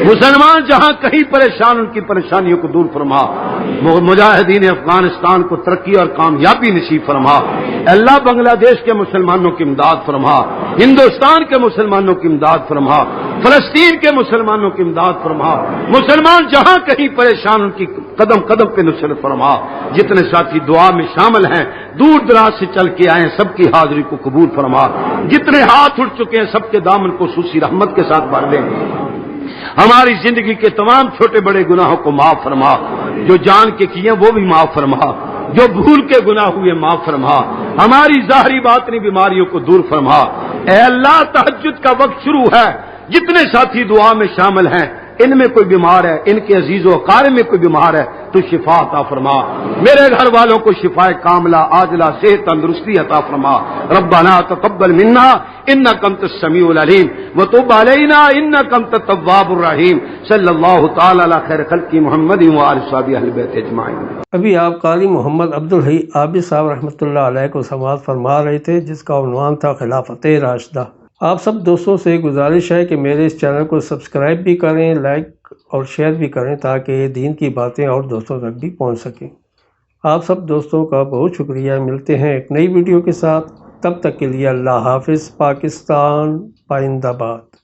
مسلمان جہاں کہیں پریشان ان کی پریشانیوں کو دور فرما، مجاہدین افغانستان کو ترقی اور کامیابی نصیب فرما، اللہ بنگلہ دیش کے مسلمانوں کی امداد فرما، ہندوستان کے مسلمانوں کی امداد فرما، فلسطین کے مسلمانوں کی امداد فرما، مسلمان جہاں کہیں پریشان ان کی قدم قدم پہ نصرت فرما، جتنے ساتھی دعا میں شامل ہیں دور دراز سے چل کے آئے ہیں سب کی حاضری کو قبول فرما، جتنے ہاتھ اٹھ چکے ہیں سب کے دامن کو خصوصی رحمت کے ساتھ بھر لیں، ہماری زندگی کے تمام چھوٹے بڑے گناہوں کو معاف فرما، جو جان کے کیے وہ بھی معاف فرما، جو بھول کے گناہ ہوئے معاف فرما، ہماری ظاہری باطنی بیماریوں کو دور فرما۔ اے اللہ تہجد کا وقت شروع ہے، جتنے ساتھی دعا میں شامل ہیں ان میں کوئی بیمار ہے، ان کے عزیز و اقارب میں کوئی بیمار ہے تو شفا عطا فرما، میرے گھر والوں کو شفا کاملہ عاجلہ صحت تندرستی عطا فرما۔ ربنا تقبل منا انک انت السمیع العلیم وتب علینا انک انت التواب الرحیم۔ صلی اللہ تعالی علی خیر خلق محمد و آلہ وصحبہ اہل بیت اجمعین۔ ابھی آپ قاری محمد عبدالحی عابد صاحب رحمۃ اللہ علیہ کو سماعت فرما رہے تھے، جس کا عنوان تھا خلافت راشدہ۔ آپ سب دوستوں سے گزارش ہے کہ میرے اس چینل کو سبسکرائب بھی کریں، لائک اور شیئر بھی کریں تاکہ یہ دین کی باتیں اور دوستوں تک بھی پہنچ سکیں۔ آپ سب دوستوں کا بہت شکریہ۔ ملتے ہیں ایک نئی ویڈیو کے ساتھ، تب تک کے لیے اللہ حافظ۔ پاکستان پائندہ باد۔